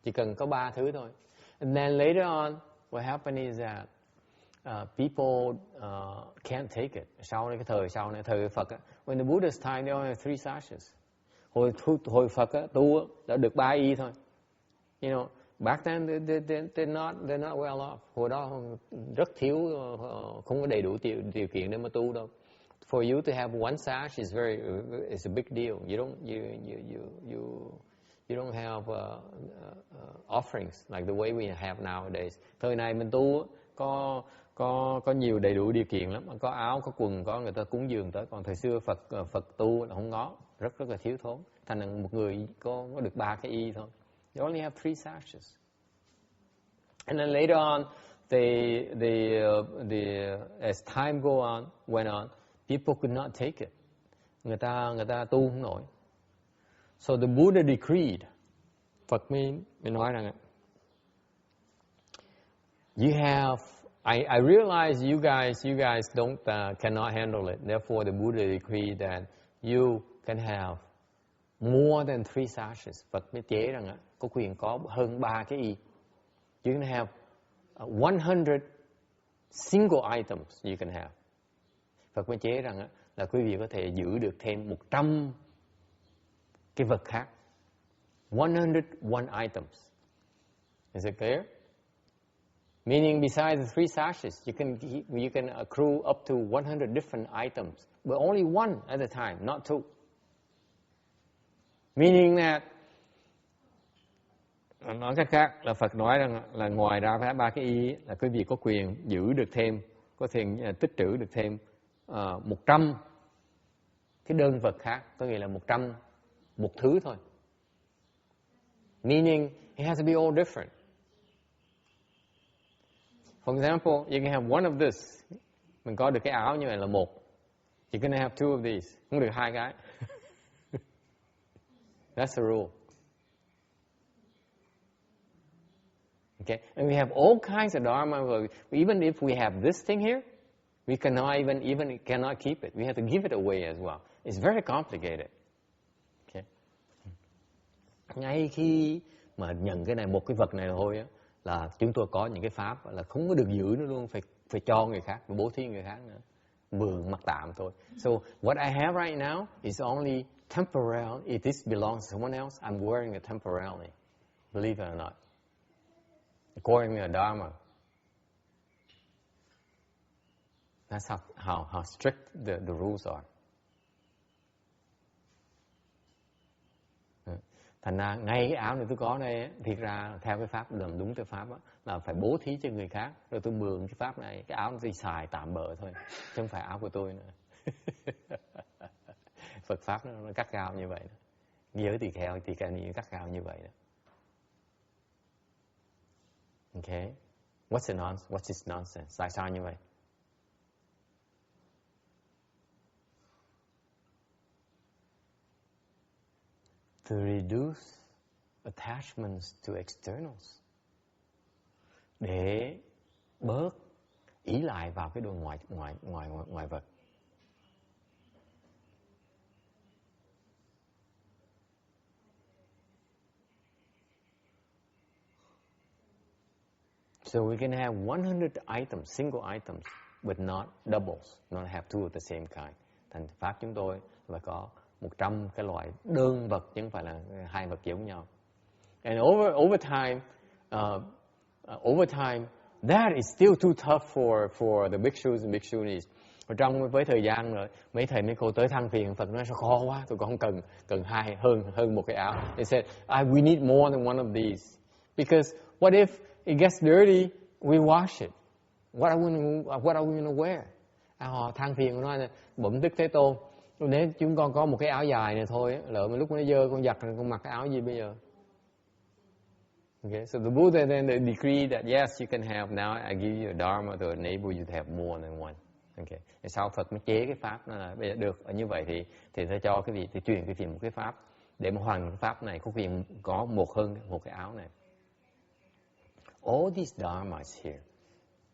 S1: Chỉ cần có 3 thứ thôi. And then later on, what happened is that people can't take it. Sau này thời Phật á, when the Buddha's time, they only have 3 sashes. Hồi Phật á, tu đã được 3 y thôi. You know, back then they're not well off. Hồi đó rất thiếu, không có đầy đủ điều kiện để mà tu đâu. For you to have 1 sash is a big deal. You don't have offerings like the way we have nowadays. Thời này mình tu có nhiều đầy đủ điều kiện lắm, có áo, có quần, có người ta cúng dường tới. Còn thời xưa Phật tu là không có, rất là thiếu thốn. Thành ra một người có được 3 cái y thôi. You only have 3 sashes. And then later on, as time went on, people could not take it. Người ta tu không nổi. So the Buddha decreed. Phật mới nói rằng, you have. I realize you guys cannot handle it. Therefore, the Buddha decreed that you can have more than 3 sashes. Phật mới chế rằng có quyền có hơn 3 cái y. You can have 100 single items you can have. Phật mới chế rằng là quý vị có thể giữ được thêm 100 cái vật khác. 101 items. Is it clear? Meaning besides the 3 sashes, you can accrue up to 100 different items, but only 1 at a time, not 2. Meaning that, nói cách khác là Phật nói rằng là ngoài ra phải 3 cái y là quý vị có quyền giữ được thêm, có thể tích trữ được thêm 100 cái đơn vật khác, có nghĩa là 100 một thứ thôi. Meaning it has to be all different. For example, you can have one of this. Mình có được cái áo như vậy là 1. You can have 2 of these. Không được 2 cái. That's the rule. Okay, and we have all kinds of dharma. Even if we have this thing here, we cannot even cannot keep it. We have to give it away as well. It's very complicated. Okay. Ngay khi mà nhận cái này, một cái vật này thôi á, là chúng tôi có những cái pháp là không có được giữ nữa luôn, phải cho người khác, bố thí người khác nữa, mượn mặc tạm thôi. So what I have right now is only temporal. If this belongs to someone else, I'm wearing it temporarily. Believe it or not. According to the Dharma. That's how strict the rules are. Thành ra ngay cái áo này tôi có đây, thiệt ra theo cái pháp, làm đúng cái pháp đó, là phải bố thí cho người khác. Rồi tôi mượn cái pháp này, cái áo nó tôi xài tạm bợ thôi, chứ không phải áo của tôi nữa. Phật pháp nó cắt gao như vậy đó. Giới tỳ kheo ni cắt gao như vậy đó. Okay, what's this nonsense? Tại sao như vậy? To reduce attachments to externals, để bớt ỷ lại vào cái đồ ngoại vật. So we can have 100 items, single items, but not doubles, not have two of the same kind. Thành pháp chúng tôi là có 100 cái loại đơn vật, chứ không phải là hai vật giống nhau. And over time, that is still too tough for the bhikshus and bhikshunis. Và trong với thời gian rồi, mấy thầy mấy cô tới than phiền Phật nói sao khó quá, tôi không cần hơn một cái áo. They said, we need more than one of these, because what if it gets dirty, we wash it. What are we going to wear? Họ than phiền nói là bẩm Đức Thế Tôn, nếu chúng con có một cái áo dài này thôi, lỡ mà lúc nó dơ con giặt con mặc cái áo gì bây giờ? Okay, so the Buddha then decreed that yes, you can have, now I give you a dharma to enable you to have more than one. Okay, sau Phật mới chế cái pháp nó là bây giờ được như vậy thì sẽ cho cái vị thì truyền cái vị một cái pháp để mà hoàn cái pháp này có quyền có một cái áo này. All these dharmas here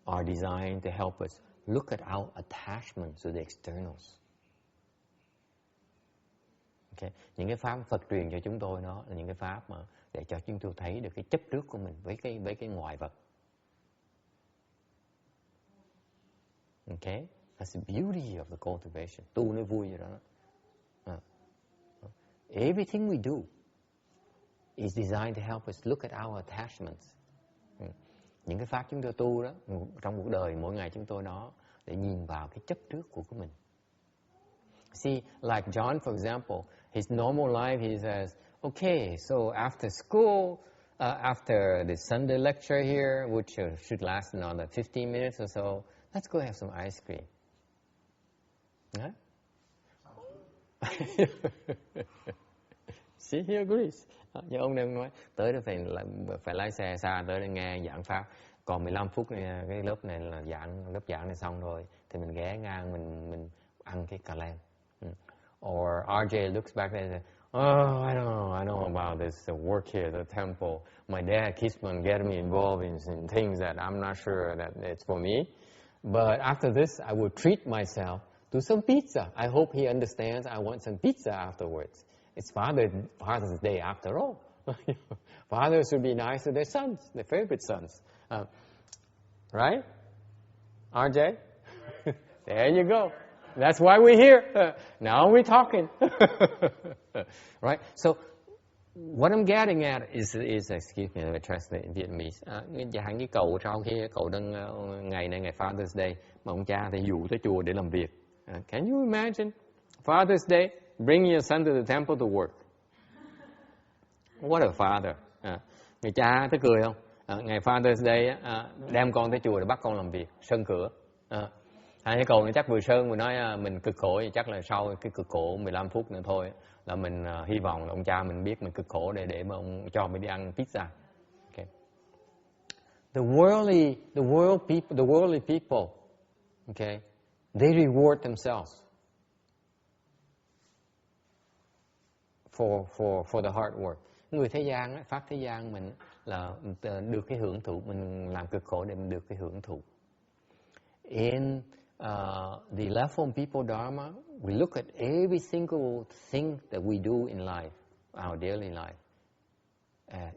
S1: are designed to help us look at our attachment to the externals. Okay. Những cái pháp Phật truyền cho chúng tôi đó là những cái pháp mà để cho chúng tôi thấy được cái chấp trước của mình với cái ngoại vật. Okay, that's the beauty of the cultivation. Tu nó vui vậy đó. Everything we do is designed to help us look at our attachments. Những cái pháp chúng tôi tu đó trong cuộc đời mỗi ngày chúng tôi đó để nhìn vào cái chấp trước của mình. See, like John, for example, his normal life, he says, okay, so after school, after the Sunday lecture here, which should last another 15 minutes or so, let's go have some ice cream. Huh? See, he agrees. Như ông đang nói, tới đó phải lái xe xa tới đây nghe giảng pháp. Còn 15 phút này, cái lớp này là lớp giảng này xong rồi, thì mình ghé ngang mình ăn cái cà lem. Or RJ looks back and says, oh, I don't know about this work here at the temple. My dad keeps on getting me involved in things that I'm not sure that it's for me. But after this, I will treat myself to some pizza. I hope he understands I want some pizza afterwards. It's Father's Day after all. Fathers should be nice to their sons, their favorite sons. Right? RJ? There you go. That's why we're here. Now we're talking. Right? So, what I'm getting at is excuse me, let me translate in Vietnamese. Chẳng cái cậu sau khi cậu đang ngày này ngày Father's Day mà ông cha thì dụ tới chùa để làm việc. Can you imagine? Father's Day, bring your son to the temple to work. What a father. Người cha tới cười không? Ngày Father's Day đem con tới chùa để bắt con làm việc, sơn cửa. Hai cái cậu này chắc vừa sơn vừa nói mình cực khổ thì chắc là sau cái cực khổ 15 phút nữa thôi là mình hy vọng là ông cha mình biết mình cực khổ để mà ông cho mình đi ăn pizza. Okay. The worldly people, okay, they reward themselves for the hard work. Người thế gian, pháp thế gian mình là được cái hưởng thụ, mình làm cực khổ để mình được cái hưởng thụ. In the left form people dharma, we look at every single thing that we do in life, our daily life.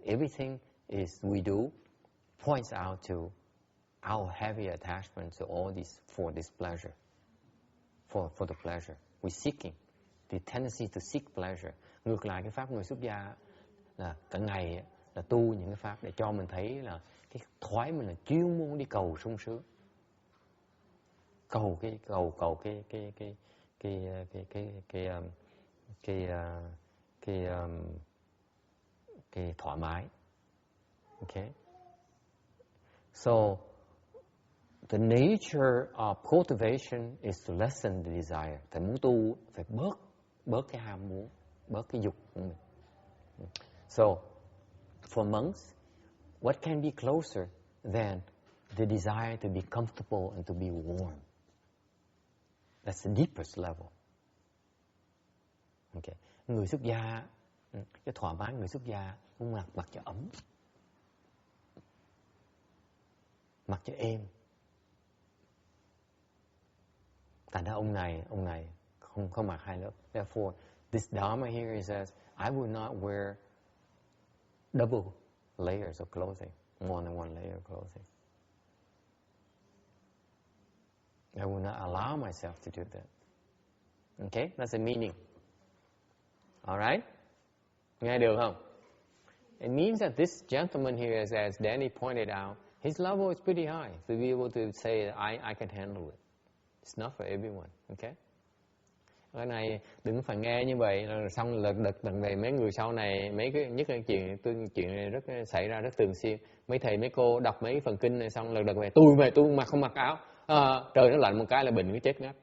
S1: Everything we do points out to our heavy attachment to all this for this pleasure, for the pleasure. We're seeking the tendency to seek pleasure. Ngược lại cái pháp người xuất gia là cả ngày là tu những cái pháp để cho mình thấy là cái thoái mình là chuyên môn đi cầu sung sướng. Cầu cái thoải mái. Okay. So the nature of cultivation is to lessen the desire. Phải muốn tu, phải bớt cái ham muốn, bớt cái dục của mình. So, for monks, what can be closer than the desire to be comfortable and to be warm? That's the deepest level. Okay. Người xuất gia, cái thỏa mãn người xuất gia, cũng mặc cho ấm, mặc cho êm. Thành ra ông này không có mặc hai lớp. Therefore, this Dharma here is as I would not wear double layers of clothing, more than one layer of clothing. I will not allow myself to do that. Okay, that's the meaning. All right? Nghe được không? It means that this gentleman here, as Danny pointed out, his level is pretty high to be able to say, I can handle it. It's not for everyone, okay? Cái này đừng phải nghe như vậy, rồi xong lật về mấy người sau này, mấy cái nhất là chuyện này rất xảy ra rất thường xuyên. Mấy thầy mấy cô đọc mấy phần kinh này xong lật về tôi không mặc áo, trời nó lạnh một cái là bệnh cái chết ngắt.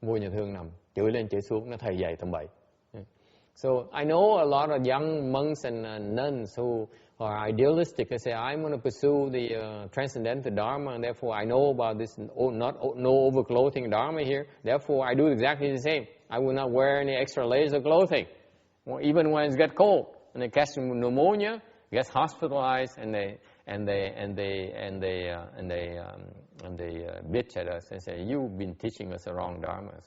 S1: Mua nhà thương nằm, chửi lên chửi xuống, nó thầy dạy tầm bậy. So I know a lot of young monks and nuns who are idealistic and say, I want to pursue the transcendental Dharma, and therefore I know about this no overclothing Dharma here. Therefore, I do exactly the same. I will not wear any extra layers of clothing, even when it gets cold. And they catch pneumonia, gets hospitalized, and they bitch at us and say, you've been teaching us the wrong dharmas.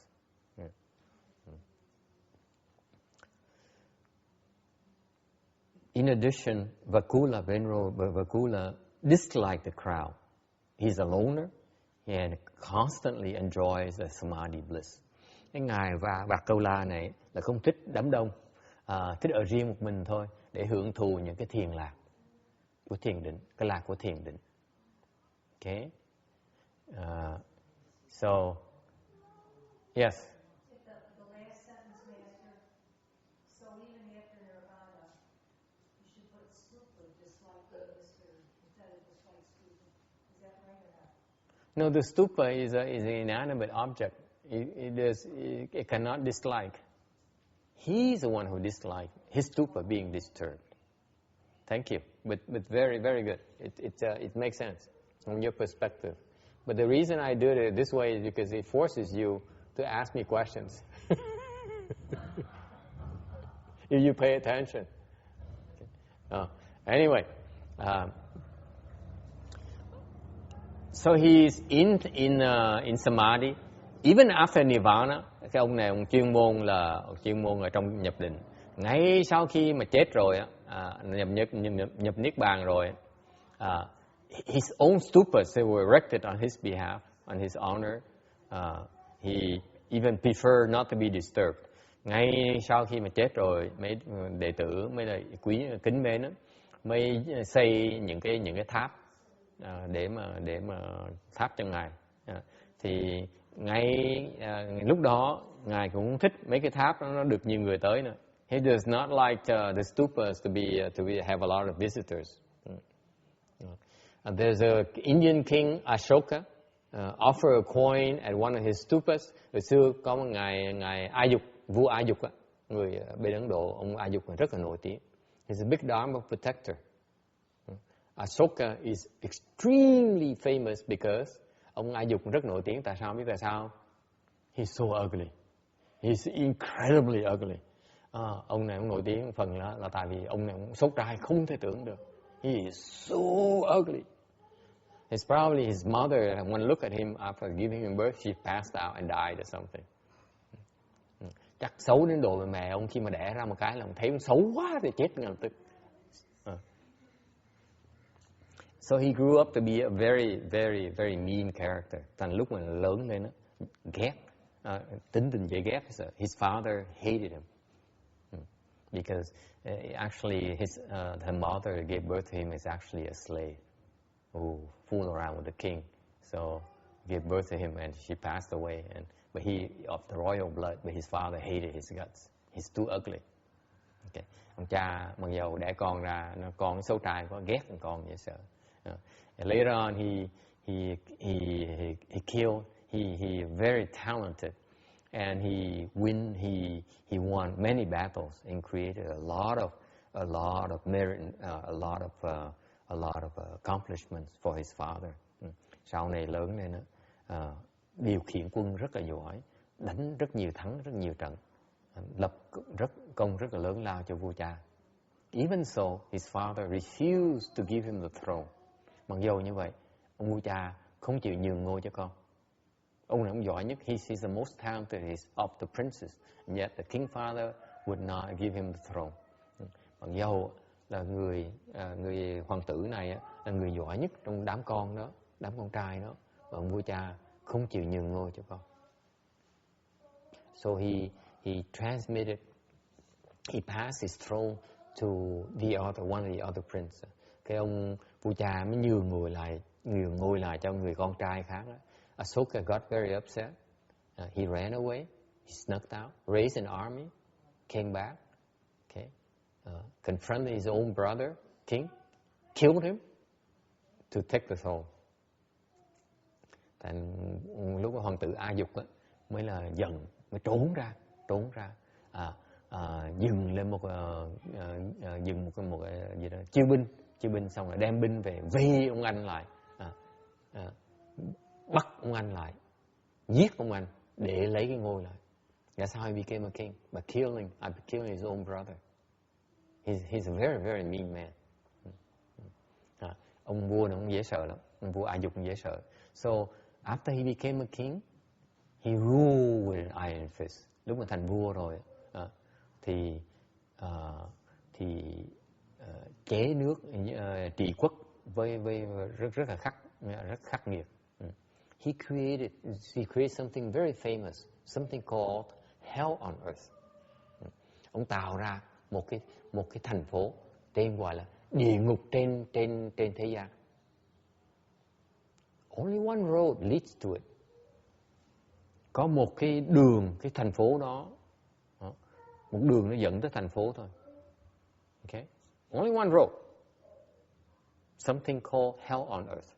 S1: In addition, Venerable Vakula disliked the crowd. He's a loner and constantly enjoys the samadhi bliss. Cái ngài Vakula này là không thích đám đông, thích ở riêng một mình thôi để hưởng thụ những cái thiền lạc của thiền định, cái lạc của thiền định. Okay. So, yes. No, the stupa is an inanimate object. It cannot dislike. He's the one who dislikes his stupa being disturbed. Thank you. But very, very good. It makes sense from your perspective. But the reason I do it this way is because it forces you to ask me questions. If you pay attention. Okay. Anyway. So he's in samadhi. Even after nirvana, cái ông này ông chuyên môn ở trong nhập định. Ngay sau khi mà chết rồi, nhập niết bàn rồi, his own stupas they were erected on his behalf, on his honor. He even preferred not to be disturbed. Ngay sau khi mà chết rồi, mấy đệ tử, mấy là quý kính mến đó, mới xây những cái tháp để mà tháp cho ngài. Thì ngay lúc đó ngài cũng thích mấy cái tháp nó được nhiều người tới nữa. He does not like the stupas to have a lot of visitors. There's a Indian king Ashoka offer a coin at one of his stupas. Hồi xưa có một ngài Ayuk, vua Ayuk, người bên Ấn Độ, ông Ayuk rất là nổi tiếng. He's a big Dharma protector. Ashoka is extremely famous because ông Ayuk rất nổi tiếng. Tại sao? Biết tại sao? He's so ugly. He's incredibly ugly. Ông này ông nổi tiếng phần là tại vì ông này ông sốt trai không thể tưởng được. He is so ugly. It's probably his mother, when I look at him after giving him birth, she passed out and died or something. Chắc xấu đến độ mẹ ông khi mà đẻ ra một cái là ông thấy ông xấu quá thì chết ngay lập tức. So he grew up to be a very, very, very mean character. Thành lúc mà lớn lên đó, ghét, tính tình dễ ghét. So his father hated him because actually his mother who gave birth to him is actually a slave who fooled around with the king. So gave birth to him and she passed away. But he of the royal blood, but his father hated his guts. He's too ugly. Okay. Ông cha mặc dầu đẻ con ra, con xấu trai quá, ghét thằng con dễ sợ. Later on he killed, he very talented, and he won many battles and created a lot of merit, a lot of accomplishments for his father. Sau này lớn lên điều khiển quân rất là giỏi, đánh thắng rất nhiều trận, lập công rất là lớn lao cho vua cha. Even so, his father refused to give him the throne. Mặc dù như vậy, ông vua cha không chịu nhường ngôi cho con. Ông này ông giỏi nhất, he's the most talented of the princes, and yet the king father would not give him the throne. Mặc dù là người hoàng tử này là người giỏi nhất trong đám con đó, đám con trai đó, và ông vua cha không chịu nhường ngôi cho con. So he passed his throne to one of the other princes. Cái ông vua cha mới nhường ngôi lại cho người con trai khác đó. Ashoka got very upset. He ran away. He snuck out, raised an army, came back, okay, confronted his own brother, king, killed him to take the throne. Thành lúc hoàng tử A Dục mới là giận, mới trốn ra, dừng lên một gì đó chiêu binh xong rồi đem binh về vây ông anh lại, bắt ông anh lại, giết ông anh để lấy cái ngôi lại. That's how he became a king, by killing his own brother. He's a very very mean man. Ông vua này cũng dễ sợ lắm, ông vua A Dục cũng dễ sợ. So after he became a king, he ruled with an iron fist. Lúc mà thành vua rồi, thì chế nước, trị quốc với rất là khắc nghiệt. He created something very famous, something called hell on earth. Ông tạo ra một cái thành phố tên gọi là địa ngục trên thế gian. Only one road leads to it. Có một cái đường, cái thành phố đó, một đường nó dẫn tới thành phố thôi. Okay? Only one road. Something called hell on earth.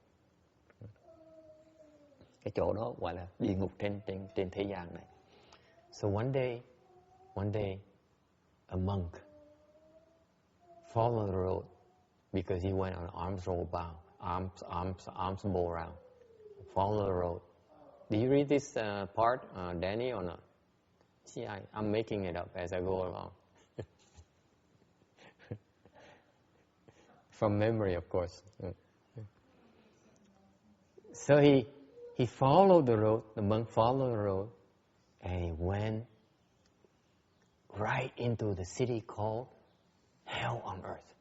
S1: Cái chỗ đó gọi là địa ngục trên thế gian này. So one day, a monk followed the road because he went on arms bow around. Follow the road. Do you read this part, Danny, or not? See, I'm making it up as I go along. From memory, of course. So he followed the road, the monk followed the road, and he went right into the city called hell on earth.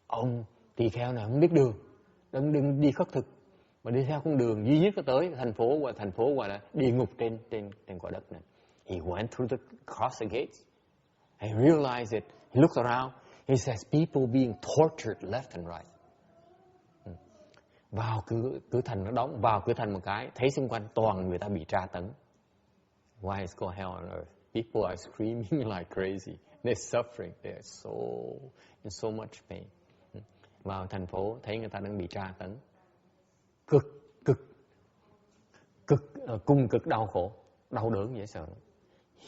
S1: Ông tỳ kheo này không biết đường, đừng đi khất thực, mà đi theo con đường duy nhất có tới thành phố gọi là địa ngục trên quả đất này. He went through across the gates. He realized it. He looked around. He says people being tortured left and right. Vào cửa thành nó đóng, vào cửa thành một cái, thấy xung quanh toàn người ta bị tra tấn. Why is called hell on earth? People are screaming like crazy. They're suffering. They're in so much pain. Vào thành phố thấy người ta đang bị tra tấn, cung cực đau khổ, đau đớn dễ sợ.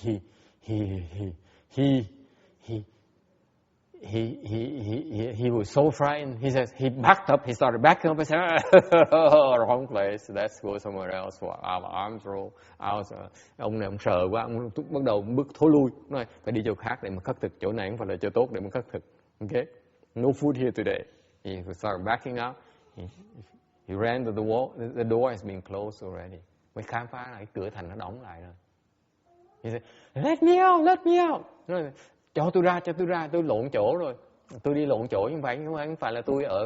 S1: He was so frightened. He says he backed up. He started backing up and said, "Wrong place. Let's go somewhere else." Our arms roll out. Ông này ông sợ quá, ông bắt đầu bước thối lui. Nói phải đi chỗ khác để mà khất thực. Chỗ này không phải là chỗ tốt để mà khất thực. Okay, no food here today. He started backing up. He ran to the wall. The door has been closed already. Mới khám phá là cái cửa thành nó đóng lại rồi. He said, "Let me out." Nói, cho tôi ra, tôi lộn chỗ rồi. Tôi đi lộn chỗ nhưng không phải là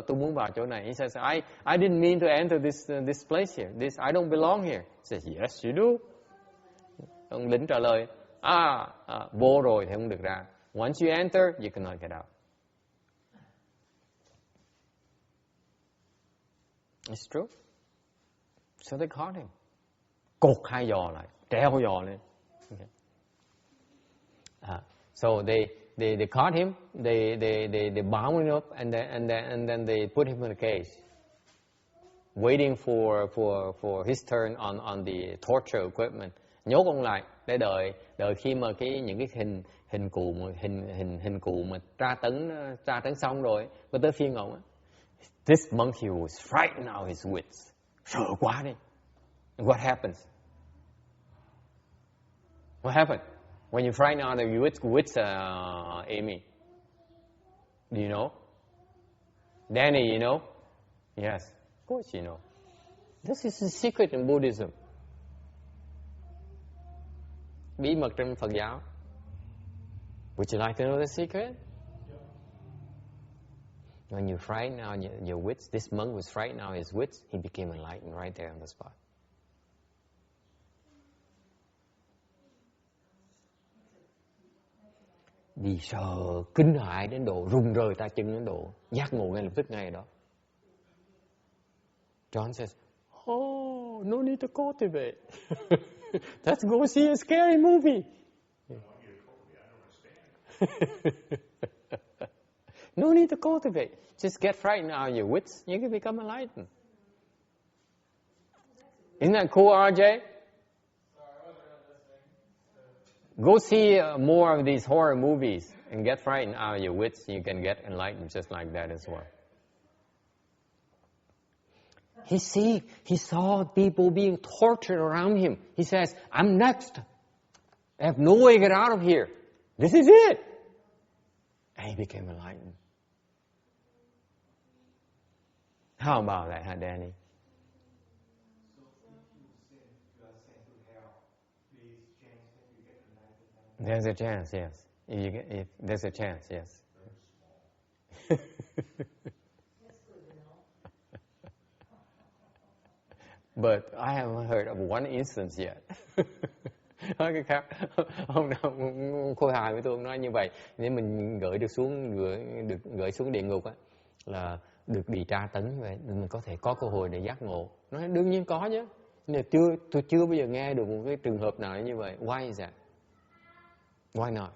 S1: tôi muốn vào chỗ này. He says, I didn't mean to enter this place here. I don't belong here. He says, yes, you do. Ông lính trả lời, vô rồi thì không được ra. Once you enter, you cannot get out. It's true. So they caught him. Cột 2 giò lại, treo giò lên. Okay. So they caught him, they bound him up, and then they put him in a cage, waiting for his turn on the torture equipment. Nhốt ông lại để đợi khi mà những cái hình cụ mà tra tấn xong rồi mới tới phiên ông. This monkey was frightened out his wits. Sợ quá đi. What happens? What happened when you frighten out of your wits, Amy? Do you know? Danny, you know? Yes, of course you know. This is a secret in Buddhism. Bí mật trong Phật giáo. Would you like to know the secret? When you frighten out your wits, this monk was frightened out his wits, he became enlightened right there on the spot. Vì sợ kinh hãi đến độ run rời tay chân đến độ giác ngộ ngay lập tức ngay đó. John says, "Oh, no need to cultivate. Let's go see a scary movie." No need to cultivate. Just get frightened out of your wits. You can become enlightened. Isn't that cool, RJ? Go see more of these horror movies and get frightened out of your wits. You can get enlightened just like that as well. He saw people being tortured around him. He says, "I'm next. I have no way to get out of here. This is it." And he became enlightened. How about that, huh, Danny? There's a chance, yes. There's a chance, yes. But I haven't heard of one instance yet. Nói cái khác, ông khôi hài với tôi, ông nói như vậy. Nếu mình gửi xuống địa ngục á, là được bị tra tấn như vậy, mình có thể có cơ hội để giác ngộ. Nói đương nhiên có chứ. Nhưng tôi chưa bao giờ nghe được một cái trường hợp nào như vậy. Why is that? Why not?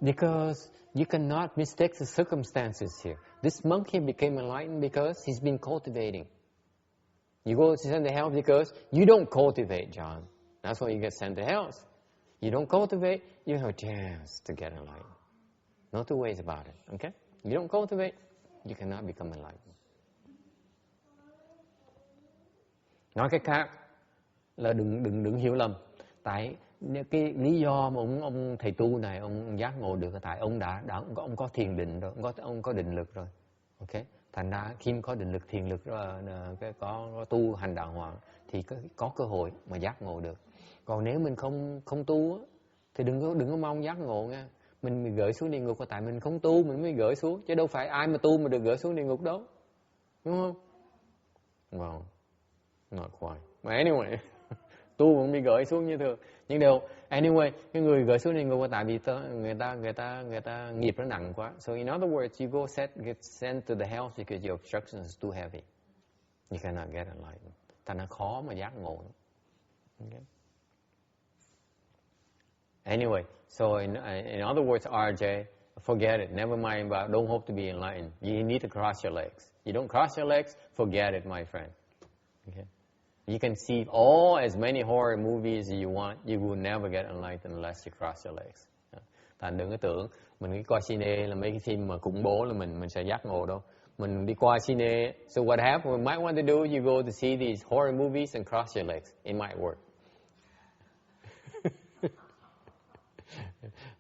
S1: Because you cannot mistake the circumstances here. This monkey became enlightened because he's been cultivating. You go to send to hell because you don't cultivate, John. That's why you get sent to hell. You don't cultivate, you have a chance to get enlightened. No two ways about it, okay? You don't cultivate, you cannot become enlightened. Nói cách khác là đừng hiểu lầm. Tại cái lý do mà ông thầy tu này ông giác ngộ được là tại ông ông có thiền định rồi, ông có định lực rồi, ok? Thành ra khi có định lực, thiền lực rồi, có tu hành đạo hoàng thì có cơ hội mà giác ngộ được. Còn nếu mình không tu thì đừng có mong giác ngộ nha. Mình bị gửi xuống địa ngục là tại mình không tu mình mới gửi xuống, chứ đâu phải ai mà tu mà được gửi xuống địa ngục đâu, đúng không? Well, not quite. But anyway, tu cũng bị gửi xuống như thường. Nhưng đều, anyway, cái người gửi xuống địa ngục là tại vì người ta nghiệp nó nặng quá. So in other words, you get sent to the hell because your obstruction is too heavy. You cannot get enlightened. Thành nó khó mà giác ngộ. Okay. Anyway, so in other words, RJ, forget it. Never mind about. Don't hope to be enlightened. You need to cross your legs. You don't cross your legs, forget it, my friend. Okay. You can see as many horror movies as you want. You will never get enlightened unless you cross your legs. Thành đừng có tưởng mình đi coi cine là mấy cái phim mà khủng bố là mình sẽ giác ngộ đâu. Mình đi qua cine. So what happens? We might want to do. You go to see these horror movies and cross your legs. It might work.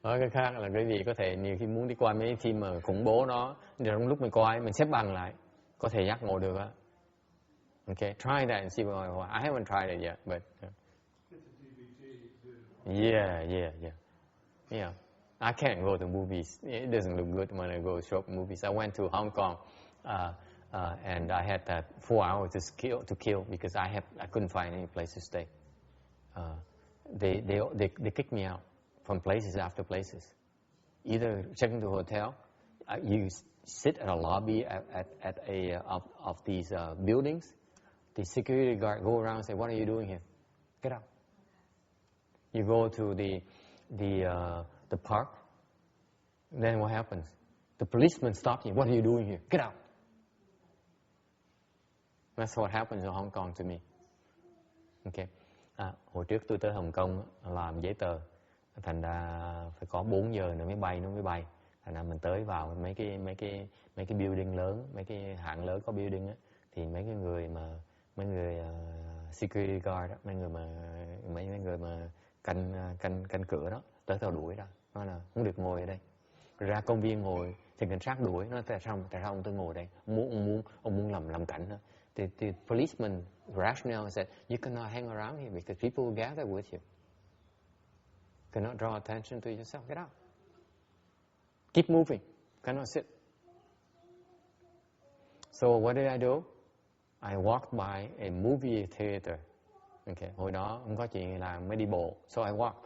S1: Nói cái khác là quý vị có thể nhiều khi muốn đi qua mấy phim mà khủng bố đó, thì trong lúc mình coi mình xếp bằng lại có thể giác ngộ được á. Okay, try that and see what I haven't tried it yet, but yeah. I can't go to movies. It doesn't look good when I go to shop movies. I went to Hong Kong, and I had that 4 hours to kill because I couldn't find any place to stay. They kicked me out from places after places. Either check into a hotel, you sit at a lobby at of these buildings. The security guard go around and say, "What are you doing here? Get out. You go to the park. Then what happens? The policeman stops you. What are you doing here? Get out. That's what happens in Hong Kong to me. Okay. Hồi trước tôi tới Hồng Kông làm giấy tờ, thành ra phải có 4 giờ nữa mới bay. Thành ra mình tới vào mấy cái building lớn, mấy cái hãng lớn có building á, thì mấy người security guard đó, mấy người mà canh cửa đó, tới tao đuổi ra, nói là không được ngồi ở đây. Ra công viên ngồi thì cảnh sát đuổi, nói tại sao ông tôi ngồi đây? Ông muốn làm cảnh đó. The policeman rationale said, you cannot hang around here because people will gather with you. Cannot draw attention to yourself. Get out. Keep moving. Cannot sit. So what did I do? I walked by a movie theater. Okay. Hồi đó không có chuyện làm mới đi bộ. So I walked.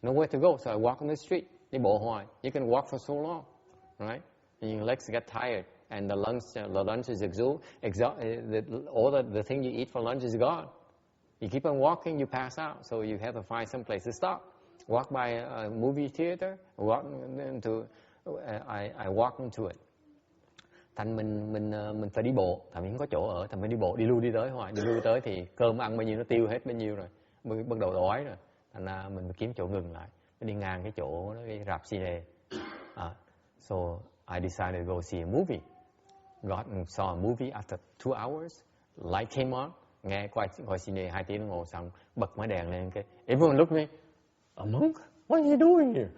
S1: Nowhere to go. So I walk on the street. Đi bộ hoài. You can walk for so long. Right? And your legs get tired. And the lunch is all the thing you eat for lunch is gone. You keep on walking, you pass out. So you have to find some place to stop. Walk by a movie theater. I walk into it. Thành mình phải đi bộ, tại vì không có chỗ ở, thành mình đi bộ, đi lui đi tới hoài, đi lui tới thì cơm ăn bao nhiêu nó tiêu hết bấy nhiêu rồi, bắt đầu đói rồi, thành ra mình phải kiếm chỗ ngừng lại, đi ngang cái chỗ cái rạp cine. So I decided to go see a movie. Got and saw a movie after 2 hours. Light came on. Nghe coi cine 2 tiếng đồng hồ xong, bật máy đèn lên cái. Everyone looked at me. A monk? What are you doing here?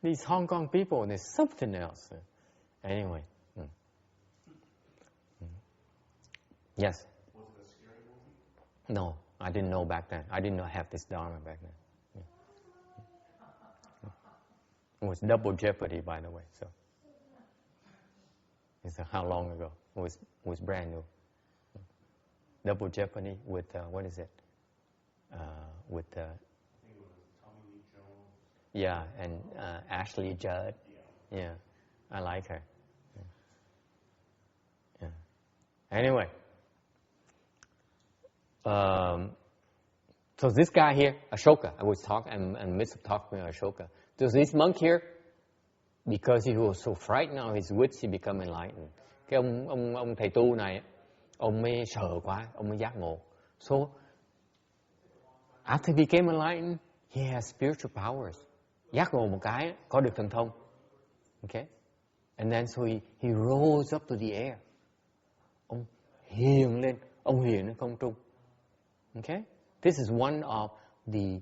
S1: These Hong Kong people, there's something else. Anyway. Yes.
S4: Was it a scary movie?
S1: No, I didn't know back then. I did not have this Dharma back then. It was double jeopardy, by the way. So, it's how long ago? It was brand new. Double jeopardy with what is it? With
S4: I think it was Tommy Lee Jones.
S1: yeah, and Ashley Judd. Yeah, I like her. Yeah. Anyway, so this guy here, Ashoka, I was talking, and Mr. talked to Ashoka. So this monk here, because he was so frightened of his wits, he become enlightened. Cái ông thầy tu này, ông mới sợ quá, ông mới giác ngộ. So after he became enlightened, he has spiritual powers. Giác ngộ một cái, có được thần thông. Okay? And then so he rose up to the air. Ông hiền lên, ông hiền lên không trung. Okay? This is one of the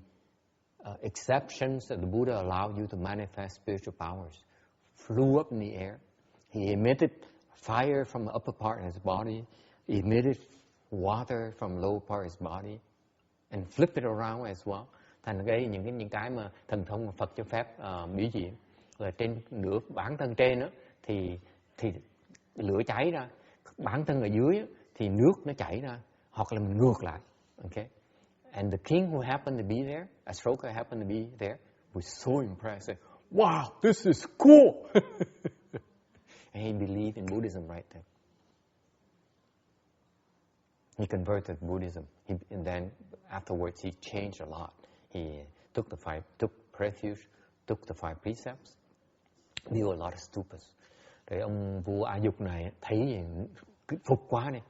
S1: exceptions that the Buddha allowed you to manifest spiritual powers. Flew up in the air. He emitted fire from the upper part of his body, emitted water from the lower part of his body, and flipped it around as well. Thành cái những cái mà thần thông mà Phật cho phép biểu diễn là trên nửa bản thân trên đó, thì lửa cháy ra, bản thân ở dưới đó, thì nước nó chảy ra, hoặc là mình ngược lại. Okay? And the king who happened to be there, Ashoka happened to be there, was so impressed. Wow, this is cool! And he believed in Buddhism right then. He converted to Buddhism. And then afterwards he changed a lot. He took refuge, took the 5 precepts, built a lot of stupas. Rồi ông vua A Dục này thấy phục quá đi,